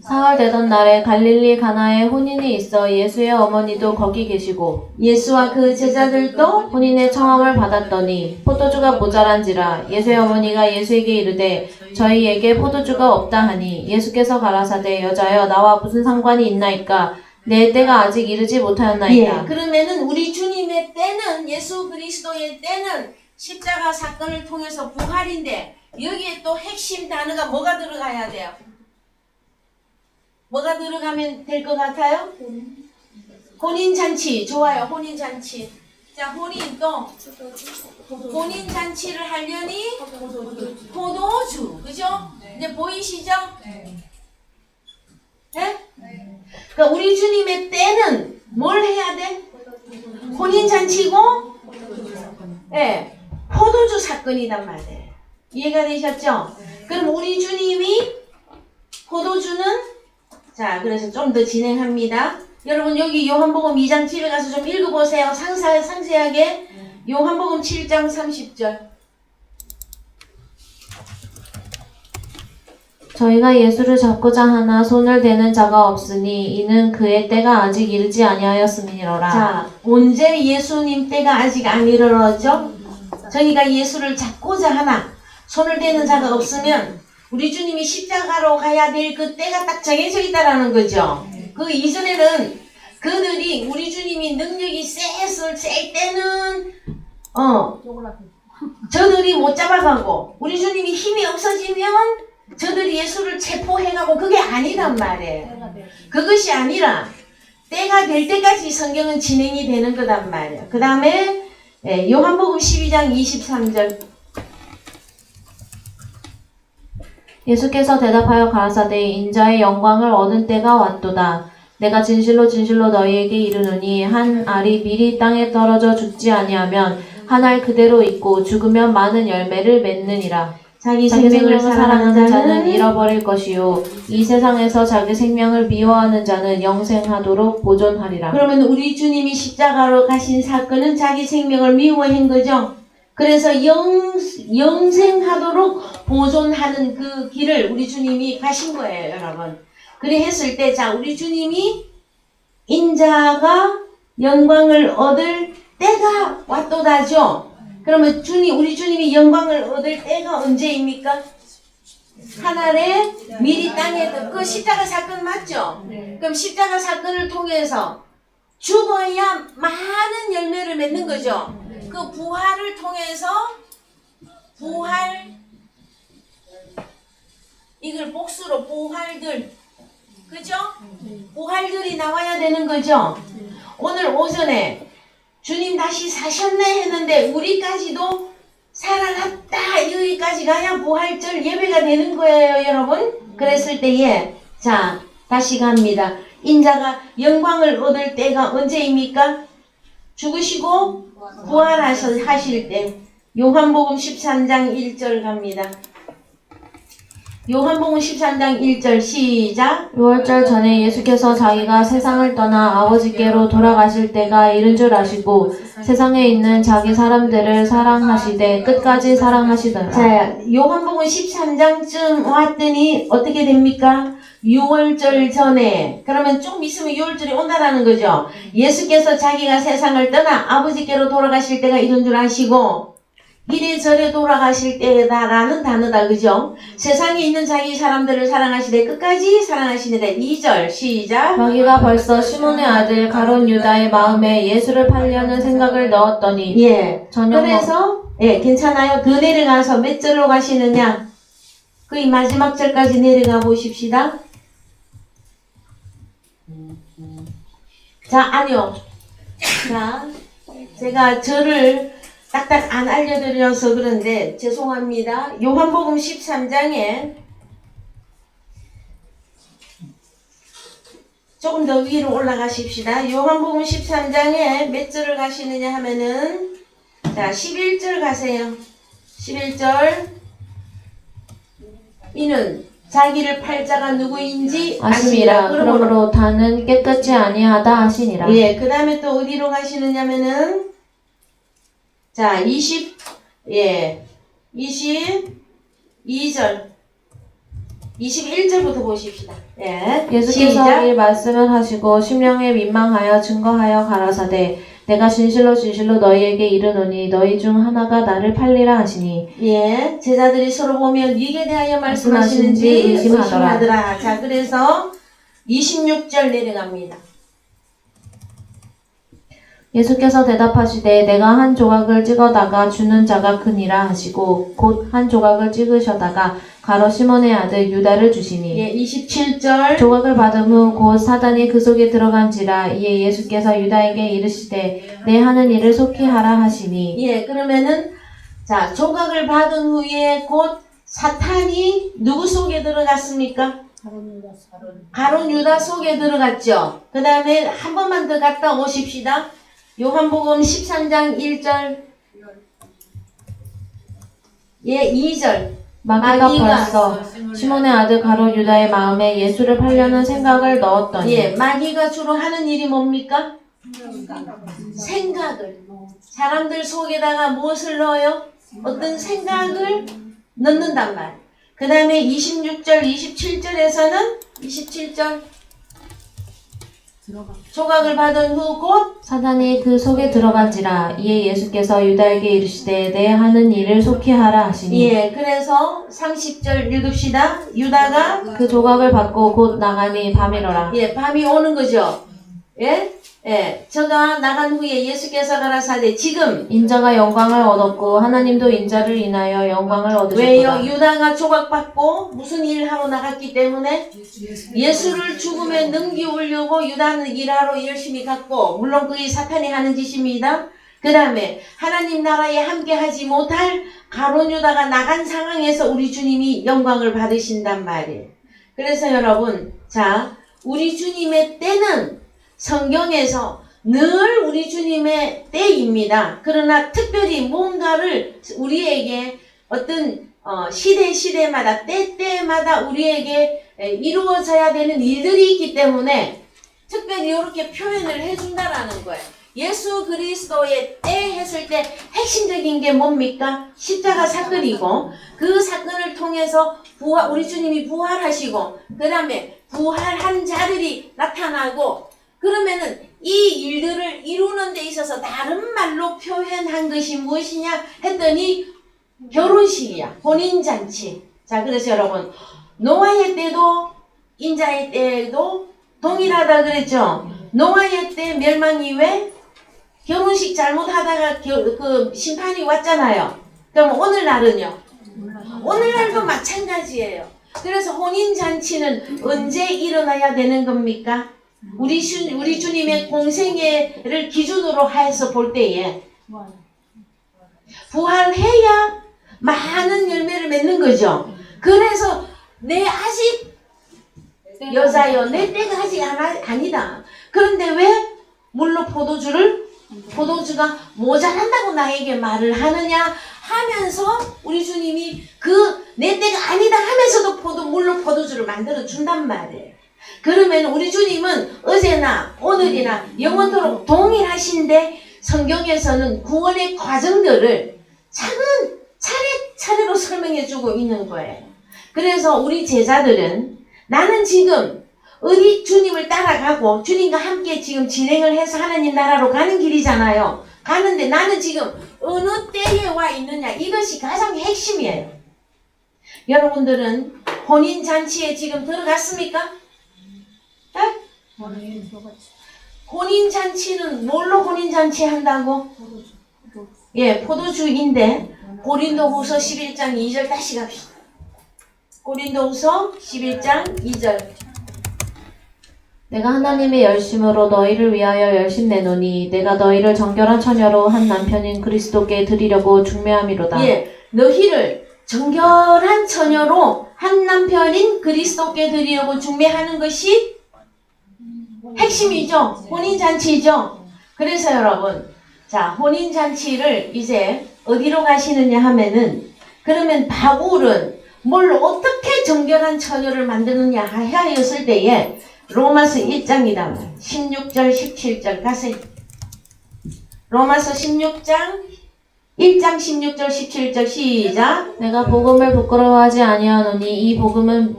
사흘 되던 날에 갈릴리 가나에 혼인이 있어 예수의 어머니도 거기 계시고 예수와 그 제자들도 혼인의 청함을 받았더니 포도주가 모자란지라 예수의 어머니가 예수에게 이르되 저희에게 포도주가 없다 하니 예수께서 가라사대 여자여 나와 무슨 상관이 있나이까 내 때가 아직 이르지 못하였나이다. 예, 그러면은 우리 주님의 때는 예수 그리스도의 때는 십자가 사건을 통해서 부활인데 여기에 또 핵심 단어가 뭐가 들어가야 돼요? 뭐가 들어가면 될 것 같아요? 혼인잔치. 좋아요. 혼인잔치. 자, 혼인잔치를 하려니 포도주. 그죠? 이제 보이시죠? 네? 그러니까 우리 주님의 때는 뭘 해야 돼? 혼인잔치고 네, 포도주 사건이란 말이에요. 이해가 되셨죠? 그럼 우리 주님이 포도주는 자, 그래서 좀 더 진행합니다. 여러분 여기 요한복음 2장 7에 가서 좀 읽어보세요. 상세하게 요한복음 7장 30절. 저희가 예수를 잡고자 하나 손을 대는 자가 없으니 이는 그의 때가 아직 이르지 아니하였음이니라. 자, 언제 예수님 때가 아직 안 이르렀죠? 저희가 예수를 잡고자 하나 손을 대는 자가 없으면 우리 주님이 십자가로 가야 될 그 때가 딱 정해져 있다라는 거죠. 그 이전에는 그들이 우리 주님이 능력이 셀 때는 저들이 못 잡아가고 우리 주님이 힘이 없어지면 저들이 예수를 체포해가고 그게 아니란 말이에요. 그것이 아니라 때가 될 때까지 성경은 진행이 되는 거단 말이에요. 그 다음에 요한복음 12장 23절. 예수께서 대답하여 가라사대 인자의 영광을 얻은 때가 왔도다. 내가 진실로 진실로 너희에게 이르노니 한 알이 미리 땅에 떨어져 죽지 아니하면 한 알 그대로 있고 죽으면 많은 열매를 맺느니라. 자기 생명을 사랑하는 자는 잃어버릴 것이요 이 세상에서 자기 생명을 미워하는 자는 영생하도록 보존하리라. 그러면 우리 주님이 십자가로 가신 사건은 자기 생명을 미워한 거죠. 그래서 영생하도록 보존하는 그 길을 우리 주님이 가신 거예요, 여러분. 그래 했을 때, 자, 우리 주님이 인자가 영광을 얻을 때가 왔도다죠. 그러면 우리 주님이 영광을 얻을 때가 언제입니까? 하늘에 미리 땅에 그 십자가 사건 맞죠? 그럼 십자가 사건을 통해서 죽어야 많은 열매를 맺는 거죠. 그 부활을 통해서 이걸 복수로 부활들, 그죠? 부활들이 나와야 되는 거죠. 오늘 오전에 주님 다시 사셨네 했는데 우리까지도 살아났다 여기까지 가야 부활절 예배가 되는 거예요, 여러분. 그랬을 때에 자 다시 갑니다. 인자가 영광을 얻을 때가 언제입니까? 죽으시고 부활하실 때. 요한복음 13장 1절 갑니다. 요한복음 13장 1절 시작. 6월절 전에 예수께서 자기가 세상을 떠나 아버지께로 돌아가실 때가 이른 줄 아시고 세상에 있는 자기 사람들을 사랑하시되 끝까지 사랑하시더라. 자, 요한복음 13장쯤 왔더니 어떻게 됩니까? 6월절 전에. 그러면 좀 있으면 6월절이 온다라는 거죠. 예수께서 자기가 세상을 떠나 아버지께로 돌아가실 때가 이른 줄 아시고 이래저래 돌아가실 때다라는 단어다, 그죠? 세상에 있는 자기 사람들을 사랑하시되 끝까지 사랑하시는데 2절 시작. 마귀가 벌써 시몬의 아들 가룟 유다의 마음에 예수를 팔려는 생각을 넣었더니 예. 저녁 그래서 예, 괜찮아요. 더 내려가서 몇 절로 가시느냐? 거의 마지막 절까지 내려가 보십시다. 자, 아니요. 자, 제가 절을 딱딱 안 알려드려서 그런데 죄송합니다. 요한복음 13장에 조금 더 위로 올라가십시다. 요한복음 13장에 몇 절을 가시느냐 하면은 자 11절 가세요. 11절 이는 자기를 팔 자가 누구인지 아심이라. 그러므로 그러므로 다는 깨끗지 아니하다 하시니라. 예, 그 다음에 또 어디로 가시느냐면은 자 22절 21절부터 보십시다. 예. 예수께서 시작. 이 말씀을 하시고 심령에 민망하여 증거하여 가라사대 내가 진실로 진실로 너희에게 이르노니 너희 중 하나가 나를 팔리라 하시니 예, 제자들이 서로 보면 이게 대하여 말씀하시는지 말씀하시는지 의심하더라. 의심하더라. 자, 그래서 26절 내려갑니다. 예수께서 대답하시되 내가 한 조각을 찍어다가 주는 자가 크니라 하시고 곧 한 조각을 찍으셔다가 가로 시몬의 아들 유다를 주시니 예, 27절 조각을 받은 후 곧 사단이 그 속에 들어간지라 이에 예수께서 유다에게 이르시되 내 하는 일을 속히 하라 하시니 예, 그러면은 자, 조각을 받은 후에 곧 사탄이 누구 속에 들어갔습니까? 가룟 유다 속에 들어갔죠. 그 다음에 한 번만 더 갔다 오십시다. 요한복음 13장 1절 예, 2절 마귀가 마귀가 벌써 시몬의 아들 가롯 유다의 마음에 예수를 팔려는 생각을 넣었더니 예, 마귀가 주로 하는 일이 뭡니까? 생각을 사람들 속에다가 무엇을 넣어요? 어떤 생각을 넣는단 말. 그 다음에 26절 27절에서는 27절 조각을 받은 후 곧 사단이 그 속에 들어간지라 이에 예수께서 유다에게 이르시되 내 하는 일을 속히 하라 하시니 예, 그래서 30절 읽읍시다. 유다가 그 조각을 받고 곧 나가니 밤이로라. 예, 밤이 오는 거죠. 예? 예, 저가 나간 후에 예수께서 가라사대 지금 인자가 영광을 얻었고 하나님도 인자를 인하여 영광을 얻으셨도다. 왜요? 유다가 조각받고 무슨 일 하러 나갔기 때문에 예수를 죽음에 넘기우려고 유다는 일하러 열심히 갔고 물론 그게 사탄이 하는 짓입니다. 그 다음에 하나님 나라에 함께하지 못할 가룟 유다가 나간 상황에서 우리 주님이 영광을 받으신단 말이에요. 그래서 여러분 자 우리 주님의 때는 성경에서 늘 우리 주님의 때입니다. 그러나 특별히 뭔가를 우리에게 어떤 시대마다 때마다 우리에게 이루어져야 되는 일들이 있기 때문에 특별히 이렇게 표현을 해준다라는 거예요. 예수 그리스도의 때 했을 때 핵심적인 게 뭡니까? 십자가 사건이고 그 사건을 통해서 우리 주님이 부활하시고 그 다음에 부활한 자들이 나타나고 그러면은 이 일들을 이루는 데 있어서 다른 말로 표현한 것이 무엇이냐 했더니 결혼식이야. 혼인잔치. 자, 그래서 여러분 노아의 때도 인자의 때도 동일하다 그랬죠. 노아의 때 멸망 이후에 결혼식 잘못하다가 그 심판이 왔잖아요. 그럼 오늘날은요. 오늘날도 마찬가지예요. 그래서 혼인잔치는 언제 일어나야 되는 겁니까? 우리 주님의 공생애를 기준으로 해서 볼 때에 부활해야 많은 열매를 맺는 거죠. 그래서 내 아직 여자요, 내 때가 아직 아니다. 그런데 왜 물로 포도주가 모자란다고 나에게 말을 하느냐 하면서 우리 주님이 그 내 때가 아니다 하면서도 물로 포도주를 만들어 준단 말이에요. 그러면 우리 주님은 어제나 오늘이나 영원토록 동일하신데 성경에서는 구원의 과정들을 차례차례로 설명해주고 있는 거예요. 그래서 우리 제자들은 나는 지금 어디 주님을 따라가고 주님과 함께 지금 진행을 해서 하나님 나라로 가는 길이잖아요. 가는데 나는 지금 어느 때에 와 있느냐 이것이 가장 핵심이에요. 여러분들은 혼인잔치에 지금 들어갔습니까? 혼인잔치는 뭘로 혼인잔치 한다고? 예, 포도주인데 고린도후서 11장 2절 다시 갑시다. 고린도후서 11장 2절 내가 하나님의 열심으로 너희를 위하여 열심 내노니 내가 너희를 정결한 처녀로 한 남편인 그리스도께 드리려고 중매함이로다. 예, 너희를 정결한 처녀로 한 남편인 그리스도께 드리려고 중매하는 것이 핵심이죠. 혼인잔치죠. 그래서 여러분, 자, 혼인잔치를 이제 어디로 가시느냐 하면은, 그러면 바울은 뭘 어떻게 정결한 처녀를 만드느냐 하였을 때에 로마서 1장이다. 16절, 17절 가세요. 로마서 16장 1장 16절 17절 시작. 내가 복음을 부끄러워하지 아니하노니 이 복음은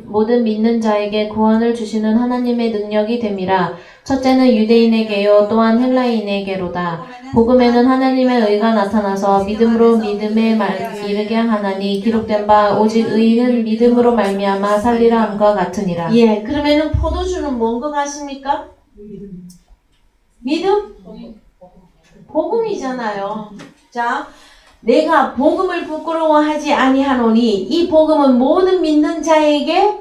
모든 믿는 자에게 구원을 주시는 하나님의 능력이 됨이라. 첫째는 유대인에게요 또한 헬라인에게로다. 복음에는 하나님의 의가 나타나서 믿음으로 믿음에 이르게 하나니 기록된 바 오직 의인은 믿음으로 말미암아 살리라 함과 같으니라. 예, 그러면은 포도주는 뭔 것 같습니까? 믿음? 복음이잖아요. 자, 내가 복음을 부끄러워하지 아니하노니 이 복음은 모든 믿는 자에게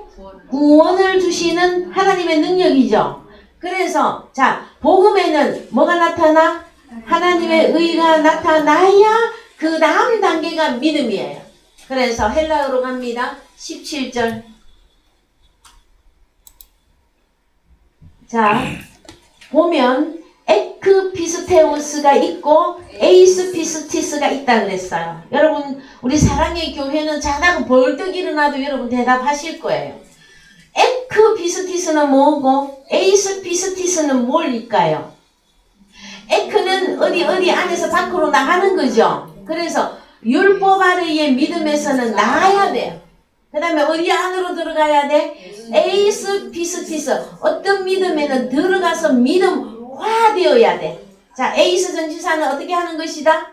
구원을 주시는 하나님의 능력이죠. 그래서 자, 복음에는 뭐가 나타나? 하나님의 의가 나타나야 그 다음 단계가 믿음이에요. 그래서 헬라어로 갑니다. 17절. 자, 보면 에크 피스테우스가 있고 에이스 피스티스가 있다 그랬어요. 여러분, 우리 사랑의 교회는 자다가 벌떡 일어나도 여러분 대답하실 거예요. 에크 피스티스는 뭐고 에이스 피스티스는 뭘까요? 에크는 어디 안에서 밖으로 나가는 거죠. 그래서 율법 아래의 믿음에서는 나가야 돼요. 그 다음에 어디 안으로 들어가야 돼? 에이스 피스티스. 어떤 믿음에는 들어가서 믿음화되어야 돼. 자, 에이스 전치사는 어떻게 하는 것이다?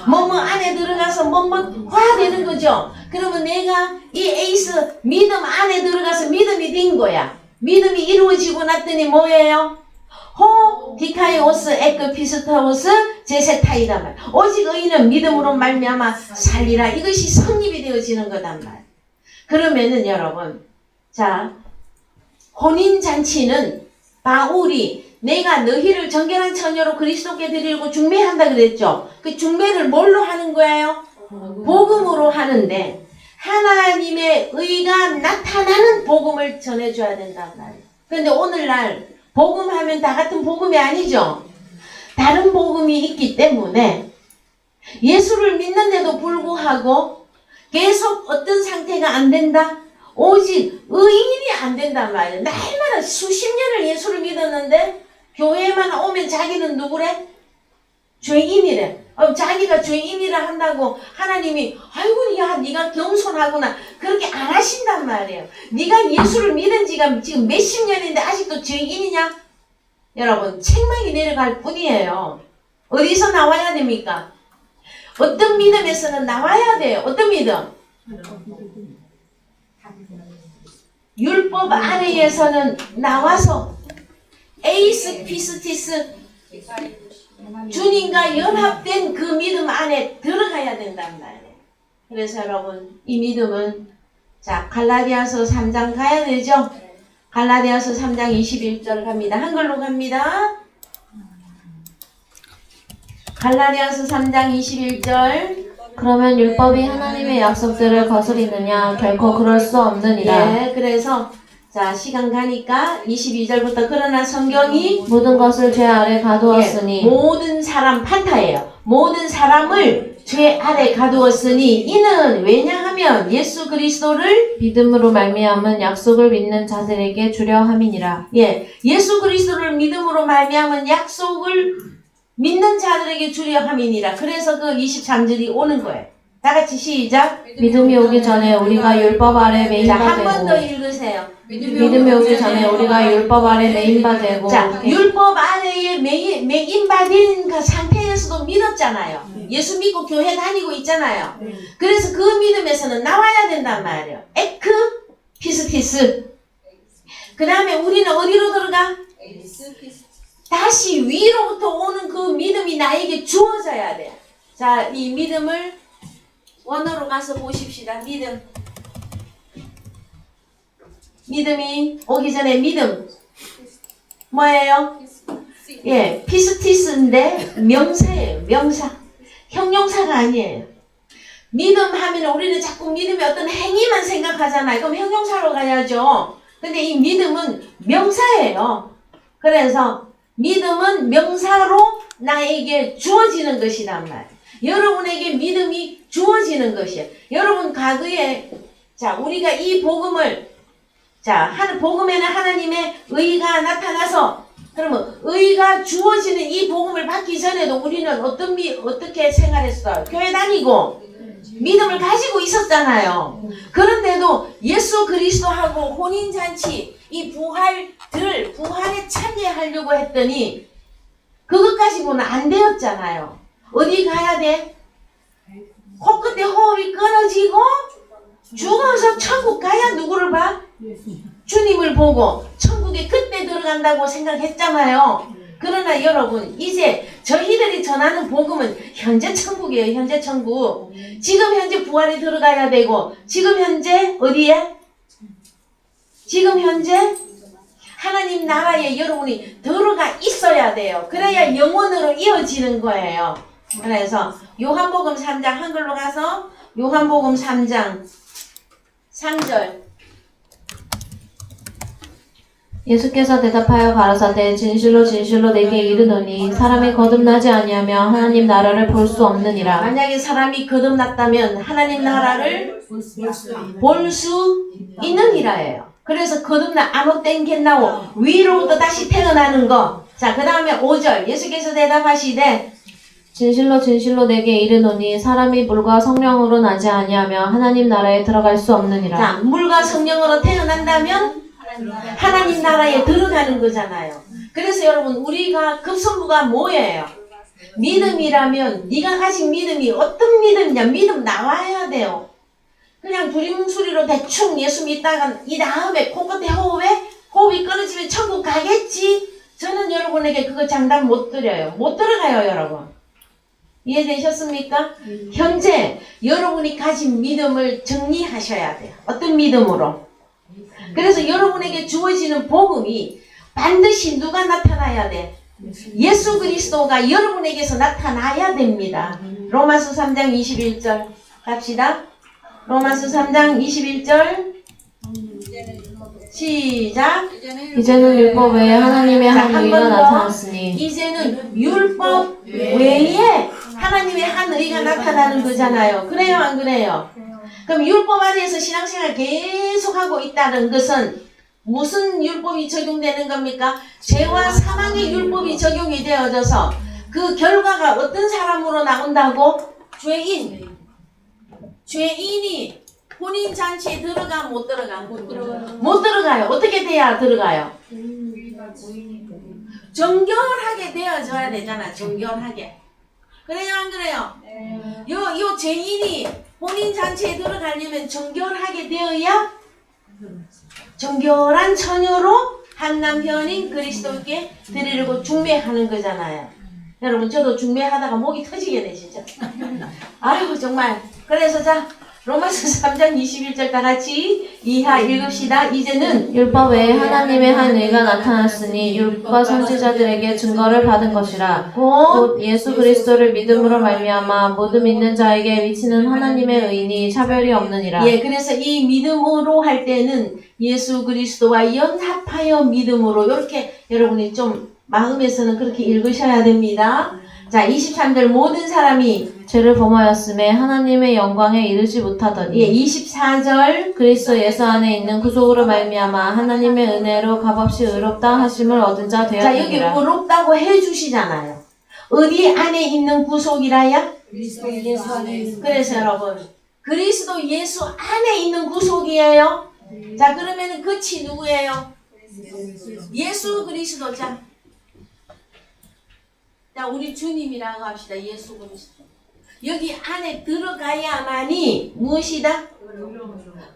뭐뭐 안에 들어가서 뭐뭐화되는 거죠. 그러면 내가 이 에이스 믿음 안에 들어가서 믿음이 된 거야. 믿음이 이루어지고 났더니 뭐예요? 호 디카이오스 에크 피스타오스 제세타이단 말. 오직 의인은 믿음으로 말미암아 살리라. 이것이 성립이 되어지는 거단 말. 그러면은 여러분, 자, 혼인잔치는 바울이 내가 너희를 정결한 처녀로 그리스도께 드리려고 중매한다 그랬죠. 그 중매를 뭘로 하는 거예요? 복음으로 하는데 하나님의 의가 나타나는 복음을 전해줘야 된단 말이에요. 그런데 오늘날 복음하면 다 같은 복음이 아니죠. 다른 복음이 있기 때문에 예수를 믿는데도 불구하고 계속 어떤 상태가 안 된다? 오직 의인이 안 된단 말이에요. 날마다 수십 년을 예수를 믿었는데 교회만 오면 자기는 누구래? 죄인이래. 자기가 죄인이라 한다고 하나님이 아이고 야 네가 겸손하구나 그렇게 안 하신단 말이에요. 네가 예수를 믿은 지가 지금 몇십 년인데 아직도 죄인이냐? 여러분 책망이 내려갈 뿐이에요. 어디서 나와야 됩니까? 어떤 믿음에서는 나와야 돼요. 어떤 믿음? 율법 아래에서는 나와서 에이스 피스티스 주님과 연합된 그 믿음 안에 들어가야 된단 말이에요. 그래서 여러분 이 믿음은 자 갈라디아서 3장 가야 되죠? 갈라디아서 3장 21절 갑니다. 한글로 갑니다. 갈라디아서 3장 21절. 그러면 율법이 하나님의 약속들을 거스리느냐? 결코 그럴 수 없느니라. 예, 그래서 자 시간 가니까 22절부터 그러나 성경이 모든 것을 죄 아래 가두었으니 모든 사람 판타예요. 모든 사람을 죄 아래 가두었으니 이는 왜냐하면 예수 그리스도를 믿음으로 말미암은 약속을 믿는 자들에게 주려 함이니라. 예, 예수 그리스도를 믿음으로 말미암은 약속을 믿는 자들에게 주려 함이니라. 그래서 그 23절이 오는 거예요. 다 같이 시작. 믿음이 오기 전에 우리가 율법 아래 자, 매인바 한 번 더 되고 읽으세요. 믿음이 오기 전에 우리가 율법 아래 매인바 되고 자, 율법 아래에 매인받은 그 상태에서도 믿었잖아요. 예수 믿고 교회 다니고 있잖아요. 그래서 그 믿음에서는 나와야 된단 말이에요. 에크 피스티스. 그 다음에 우리는 어디로 들어가? 다시 위로부터 오는 그 믿음이 나에게 주어져야 돼. 자, 이 믿음을 원어로 가서 보십시다. 믿음이 오기 전에 믿음 뭐예요? 예, 피스티스인데 명사예요. 명사. 형용사가 아니에요. 믿음 하면 우리는 자꾸 믿음의 어떤 행위만 생각하잖아요. 그럼 형용사로 가야죠. 근데 이 믿음은 명사예요. 그래서 믿음은 명사로 나에게 주어지는 것이란 말. 여러분에게 믿음이 주어지는 것이에요. 여러분 과거에 자 우리가 이 복음을 복음에는 하나님의 의가 나타나서 그러면 의가 주어지는 이 복음을 받기 전에도 우리는 어떻게 생활했어요? 교회 다니고 믿음을 가지고 있었잖아요. 그런데도 예수 그리스도하고 혼인잔치 이 부활에 참여하려고 했더니 그것까지는 안 되었잖아요. 어디 가야 돼? 코끝에 호흡이 끊어지고 죽어서 천국 가야 누구를 봐? 주님을 보고 천국에 그때 들어간다고 생각했잖아요. 그러나 여러분 이제 저희들이 전하는 복음은 현재 천국이에요. 현재 천국. 지금 현재 부활에 들어가야 되고 지금 현재 어디에? 지금 현재 하나님 나라에 여러분이 들어가 있어야 돼요. 그래야 영원으로 이어지는 거예요. 그래서 요한복음 3장 한글로 가서 요한복음 3장 3절 예수께서 대답하여 가라사대 진실로 진실로 내게 이르노니 사람이 거듭나지 아니하면 하나님 나라를 볼 수 없느니라. 만약에 사람이 거듭났다면 하나님 나라를 볼 수 있느니라예요. 그래서 거듭나 아무 땡겼나고 위로부터 다시 태어나는 거. 자, 그 다음에 5절 예수께서 대답하시되 진실로 진실로 내게 이르노니 사람이 물과 성령으로 나지 아니하면 하나님 나라에 들어갈 수 없느니라. 자, 물과 성령으로 태어난다면 하나님 나라에 들어가는 거잖아요. 그래서 여러분 우리가 급선무가 뭐예요? 믿음이라면 네가 가진 믿음이 어떤 믿음이냐? 믿음 나와야 돼요. 그냥 두리뭉술이로 대충 예수 믿다가 이 다음에 코끝에 호흡이 끊어지면 천국 가겠지. 저는 여러분에게 그거 장담 못 드려요. 못 들어가요 여러분. 이해되셨습니까? 현재 여러분이 가진 믿음을 정리하셔야 돼요. 어떤 믿음으로? 그래서 여러분에게 주어지는 복음이 반드시 누가 나타나야 돼? 예수 그리스도가 여러분에게서 나타나야 됩니다. 로마서 3장 21절 갑시다. 로마서 3장 21절 시작. 이제는 율법 외에 하나님의 한 의가 나타났으니 이제는 율법 외에 하나님의 한 의가 나타나는 거잖아요. 그래요 안 그래요? 그럼 율법 아래에서 신앙생활 계속하고 있다는 것은 무슨 율법이 적용되는 겁니까? 죄와 사망의 율법이 적용이 되어져서 그 결과가 어떤 사람으로 나온다고? 죄인이 혼인잔치에 들어가 못 들어가? 못 들어가요. 어떻게 돼야 들어가요? 정결하게 되어져야 되잖아. 정결하게. 그래요 안 그래요? 요 죄인이 혼인잔치에 들어가려면 정결하게 되어야 정결한 처녀로 한 남편인 그리스도께 드리려고 중매하는 거잖아요. 여러분 저도 중매하다가 목이 터지겠네 진짜. 아유 정말. 그래서 자 로마서 3장 21절 다 같이 이하 읽읍시다. 이제는 율법 외에 하나님의 한 의가 나타났으니 율법과 선지자들에게 증거를 받은 것이라. 곧 예수 그리스도를 믿음으로 말미암아 모두 믿는 자에게 미치는 하나님의 의인이 차별이 없느니라. 예, 그래서 이 믿음으로 할 때는 예수 그리스도와 연합하여 믿음으로 이렇게 여러분이 좀 마음에서는 그렇게 읽으셔야 됩니다. 자 23절 모든 사람이 죄를 범하였음에 하나님의 영광에 이르지 못하더니 예, 24절 그리스도 예수 안에 있는 구속으로 말미암아 하나님의 은혜로 값없이 의롭다 하심을 얻은 자 자 여기 되었느니라. 의롭다고 해주시잖아요. 어디 안에 있는 구속이라야? 그래서 여러분 그리스도 예수 안에 있는 구속이에요. 자 그러면은 끝이 누구예요? 예수 그리스도. 자 우리 주님이라고 합시다. 예수 그리스도. 여기 안에 들어가야만이 무엇이다?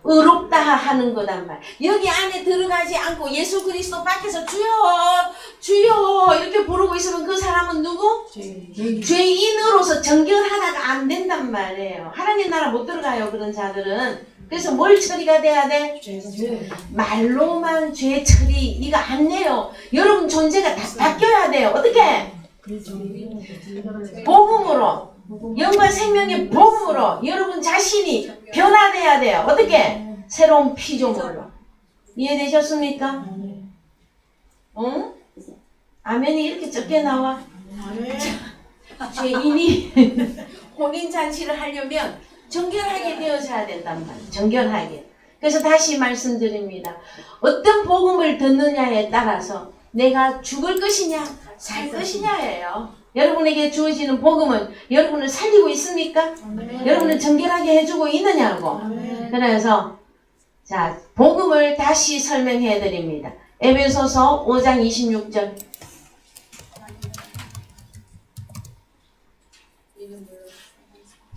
의롭다 하는 거단 말. 여기 안에 들어가지 않고 예수 그리스도 밖에서 주여 주여 이렇게 부르고 있으면 그 사람은 누구? 죄인으로서 정결하다가 안 된단 말이에요. 하나님 나라 못 들어가요 그런 자들은. 그래서 뭘 처리가 돼야 돼? 말로만 죄 처리 이거 안 돼요. 여러분 존재가 다 바뀌어야 돼요. 어떻게? 복음으로 영과 생명의 복음으로 여러분 자신이 변화돼야 돼요. 어떻게? 새로운 피조물로. 이해되셨습니까? 응? 아멘이 이렇게 적게 나와. 죄인이 혼인잔치를 하려면 정결하게 되어져야 된단 말이에요. 정결하게. 그래서 다시 말씀드립니다. 어떤 복음을 듣느냐에 따라서 내가 죽을 것이냐 살 것이냐예요. 여러분에게 주어지는 복음은 여러분을 살리고 있습니까? 여러분을 정결하게 해주고 있느냐고. 그래서 자, 복음을 다시 설명해 드립니다. 에베소서 5장 26절.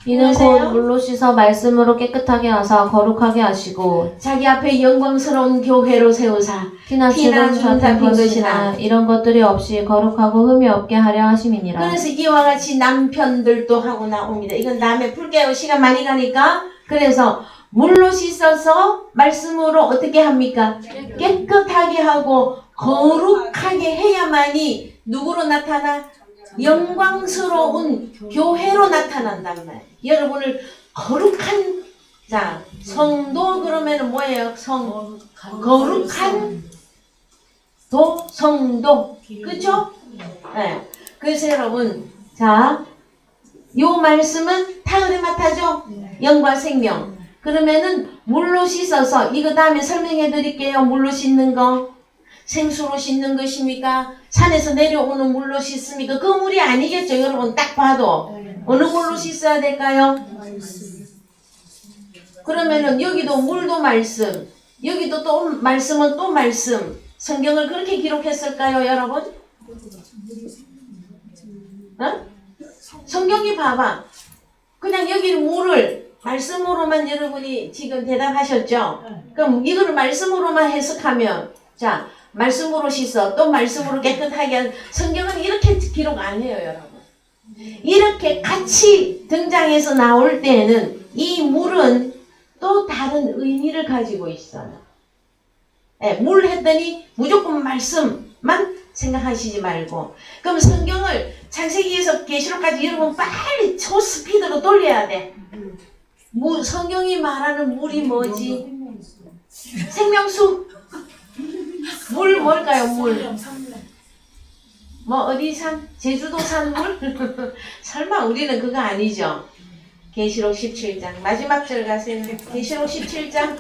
이는 곧 물로 씻어 말씀으로 깨끗하게 하사 거룩하게 하시고 자기 앞에 영광스러운 교회로 세우사 피나 피나 주름 주름 잡힌 잡힌 것이나 이런 것들이 없이 거룩하고 흠이 없게 하려 하심이니라. 그래서 이와 같이 남편들도 하고 나옵니다. 이건 다음에 풀게요. 시간 많이 가니까. 그래서 물로 씻어서 말씀으로 어떻게 합니까? 깨끗하게 하고 거룩하게 해야만이 누구로 나타나? 영광스러운 교회로 나타난단 말이에요. 여러분을 거룩한 자 성도 그러면은 뭐예요? 거룩한 성도 그죠? 네. 그래서 여러분 자 요 말씀은 타그레마타죠? 영과 생명. 그러면은 물로 씻어서 이거 다음에 설명해 드릴게요. 물로 씻는 거. 생수로 씻는 것입니까? 산에서 내려오는 물로 씻습니까? 그 물이 아니겠죠. 여러분 딱 봐도. 어느 물로 씻어야 될까요? 그러면은 여기도 물도 말씀. 여기도 또 말씀은 또 말씀. 성경을 그렇게 기록했을까요, 여러분? 어? 성경이 봐봐. 그냥 여기 물을 말씀으로만 여러분이 지금 대답하셨죠? 그럼 이거를 말씀으로만 해석하면 자 말씀으로 씻어 또 말씀으로 깨끗하게 한 성경은 이렇게 기록 안 해요, 여러분. 이렇게 같이 등장해서 나올 때에는 이 물은 또 다른 의미를 가지고 있어요. 네, 물 했더니 무조건 말씀만 생각하시지 말고 그럼 성경을 창세기에서 계시록까지 여러분 빨리 초스피드로 돌려야 돼. 성경이 말하는 물이 뭐지? 생명수. 물 뭘까요? 물. 뭐 어디 산? 제주도 산 물? 설마 우리는 그거 아니죠? 계시록 17장 마지막 절 가세요. 계시록 17장.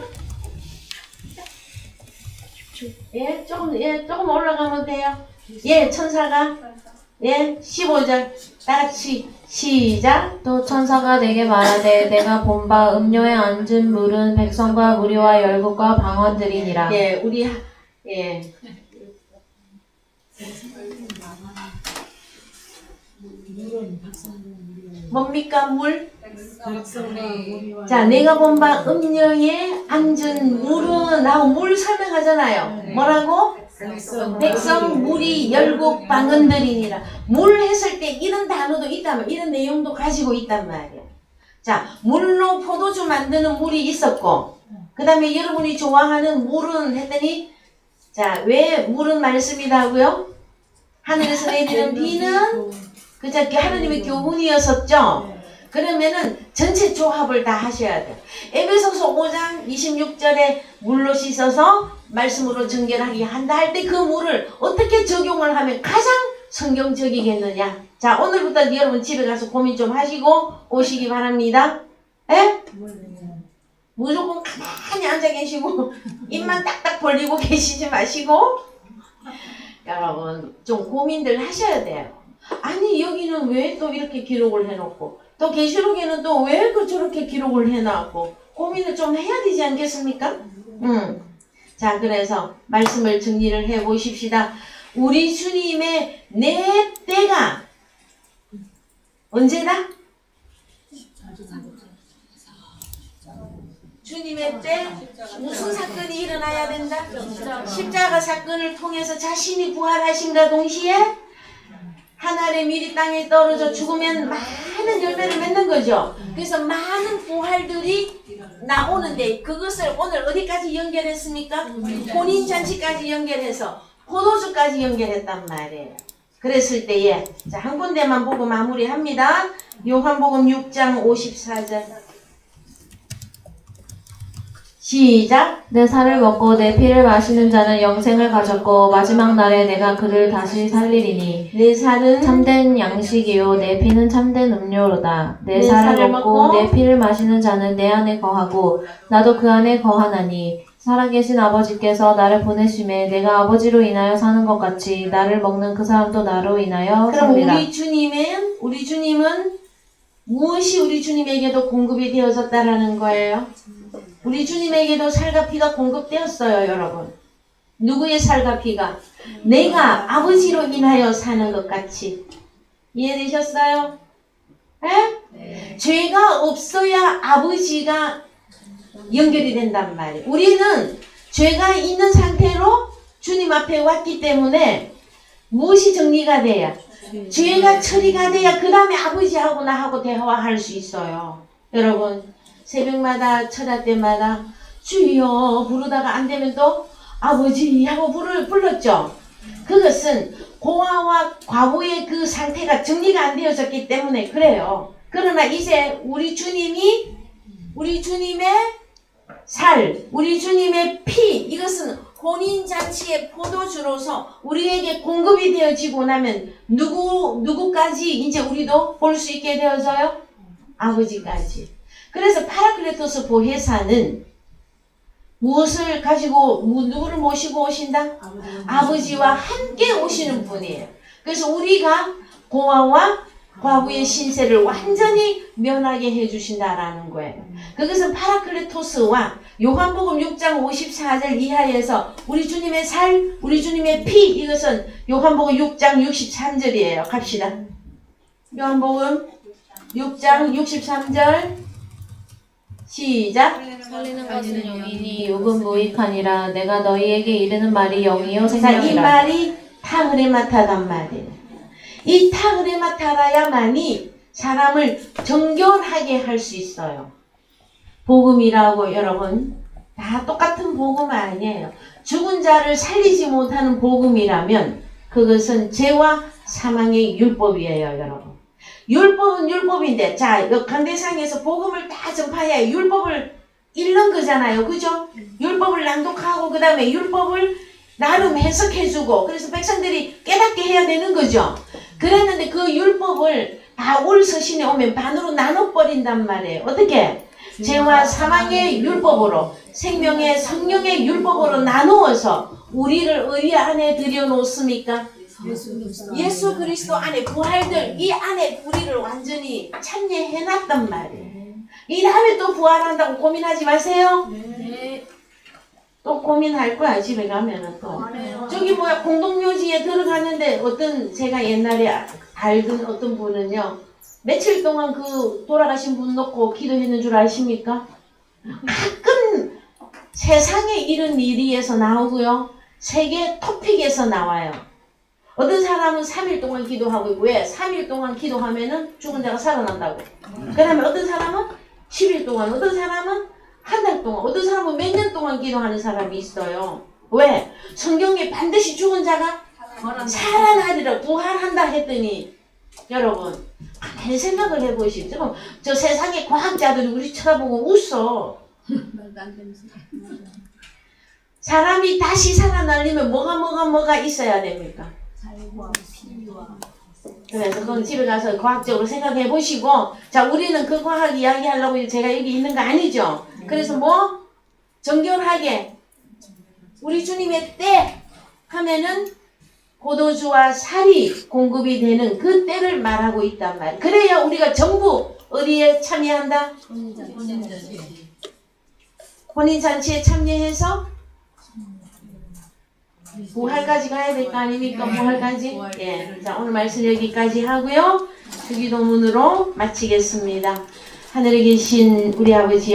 조금 올라가면 돼요. 천사가 15절 다 같이 시작. 또 천사가 내게 말하되 내가 본 바 음료에 앉은 물은 백성과 무리와 열국과 방언들이니라. 뭡니까 물? 자, 내가 본 바 음녀에 앉은 물은 하고 물 설명하잖아요. 뭐라고? 백성, 무리, 열국, 방언들이니라. 물 했을 때 이런 단어도 있다면 이런 내용도 가지고 있단 말이야. 자, 물로 포도주 만드는 물이 있었고 그 다음에 여러분이 좋아하는 물은 했더니 자, 왜 물은 말씀이라고요? 하늘에서 내리는 비는 그저 하나님의 교훈이었었죠. 그러면은 전체 조합을 다 하셔야 돼요. 에베소서 5장 26절에 물로 씻어서 말씀으로 정결하게 한다 할 때 그 물을 어떻게 적용을 하면 가장 성경적이겠느냐. 자, 오늘부터 여러분 집에 가서 고민 좀 하시고 오시기 바랍니다. 에? 무조건 가만히 앉아 계시고 입만 딱딱 벌리고 계시지 마시고 여러분 좀 고민들 하셔야 돼요. 아니 여기는 왜 또 이렇게 기록을 해놓고 또 계시록에는 또 왜 저렇게 기록을 해놨고 고민을 좀 해야 되지 않겠습니까? 자, 그래서 말씀을 정리를 해 보십시다. 우리 주님의 내 때가 언제다? 주님의 때 무슨 사건이 일어나야 된다? 십자가 사건을 통해서 자신이 부활하신과 동시에 하늘의 밀이 땅에 떨어져 죽으면 많은 열매를 맺는 거죠. 그래서 많은 부활들이 나오는데 그것을 오늘 어디까지 연결했습니까? 혼인잔치까지 연결해서 포도주까지 연결했단 말이에요. 그랬을 때에 자, 한 군데만 보고 마무리합니다. 요한복음 6장 54절 시작. 내 살을 먹고 내 피를 마시는 자는 영생을 가졌고 마지막 날에 내가 그를 다시 살리리니 내 살은 참된 양식이요 내 피는 참된 음료로다. 내 내 살을 살을 먹고 먹고 내 피를 마시는 자는 내 안에 거하고 나도 그 안에 거하나니 살아계신 아버지께서 나를 보내심에 내가 아버지로 인하여 사는 것 같이 나를 먹는 그 사람도 나로 인하여 그럼 삽니다. 우리 주님은 무엇이 우리 주님에게도 공급이 되어졌다라는 거예요? 우리 주님에게도 살과 피가 공급되었어요, 여러분. 누구의 살과 피가? 내가 아버지로 인하여 사는 것 같이. 이해되셨어요? 에? 죄가 없어야 아버지가 연결이 된단 말이에요. 우리는 죄가 있는 상태로 주님 앞에 왔기 때문에 무엇이 정리가 돼야? 죄가 처리가 돼야 그 다음에 아버지하고 나하고 대화할 수 있어요. 여러분 새벽마다 철야 때마다 주여 부르다가 안 되면 또 아버지 하고 불렀죠. 그것은 고아와 과부의 그 상태가 정리가 안 되어졌기 때문에 그래요. 그러나 이제 우리 주님의 살, 우리 주님의 피, 이것은 혼인잔치의 포도주로서 우리에게 공급이 되어지고 나면 누구까지 이제 우리도 볼 수 있게 되어져요? 아버지까지. 그래서 파라클레토스 보혜사는 무엇을 가지고 누구를 모시고 오신다? 아버지와 함께 오시는 분이에요. 그래서 우리가 고아와 과부의 신세를 완전히 면하게 해주신다라는 거예요. 그것은 파라클레토스와 요한복음 6장 54절 이하에서 우리 주님의 살, 우리 주님의 피, 이것은 요한복음 6장 63절이에요. 갑시다. 요한복음 6장 63절 시작. 살리는 것은 영이니 육은 무익하니라. 내가 너희에게 이르는 말이 영이요 자, 이 생명이라. 말이 타그레마타단 말이에요. 이 타그레마타라야만이 사람을 정결하게 할 수 있어요. 복음이라고 여러분 다 똑같은 복음 아니에요. 죽은 자를 살리지 못하는 복음이라면 그것은 죄와 사망의 율법이에요, 여러분. 율법은 율법인데, 자, 강대상에서 복음을 다 전파해야 율법을 읽는 거잖아요. 그죠? 율법을 낭독하고 그 다음에 율법을 나름 해석해주고 그래서 백성들이 깨닫게 해야 되는 거죠. 그랬는데 그 율법을 다 올 서신에 오면 반으로 나눠버린단 말이에요. 어떻게? 죄와 사망의 율법으로 생명의 성령의 율법으로 나누어서 우리를 어디 안에 들여놓습니까? 예수 그리스도 안에 부활들 이 안에 우리를 완전히 참여해놨단 말이에요. 이 다음에 또 부활한다고 고민하지 마세요. 또 고민할 거야 집에 가면은 또. 저기 뭐야 공동묘지에 들어가는데 어떤 제가 옛날에 알던 어떤 분은요 며칠 동안 그 돌아가신 분 놓고 기도했는 줄 아십니까? 가끔 세상에 이런 일이에서 나오고요 세계 토픽에서 나와요. 어떤 사람은 3일 동안 기도하고 있고 왜? 3일 동안 기도하면은 죽은 자가 살아난다고. 그 다음에 어떤 사람은 10일 동안, 어떤 사람은 한 달 동안, 어떤 사람은 몇 년 동안 기도하는 사람이 있어요. 왜? 성경에 반드시 죽은 자가 살아나리라 부활한다 했더니 여러분 가만히 생각을 해보십시오. 저 세상의 과학자들이 우리 쳐다보고 웃어. 사람이 다시 살아나려면 뭐가 있어야 됩니까? 그래서 그건 집에 가서 과학적으로 생각해 보시고 자 우리는 그 과학 이야기 하려고 제가 여기 있는 거 아니죠. 그래서 뭐 정결하게 우리 주님의 때 하면은 포도주와 살이 공급이 되는 그 때를 말하고 있단 말이에요. 그래야 우리가 전부 어디에 참여한다? 혼인잔치에 참여해서 부활까지 가야 될 거 아닙니까? 부활까지? 예. 자, 오늘 말씀 여기까지 하고요. 주기도문으로 마치겠습니다. 하늘에 계신 우리 아버지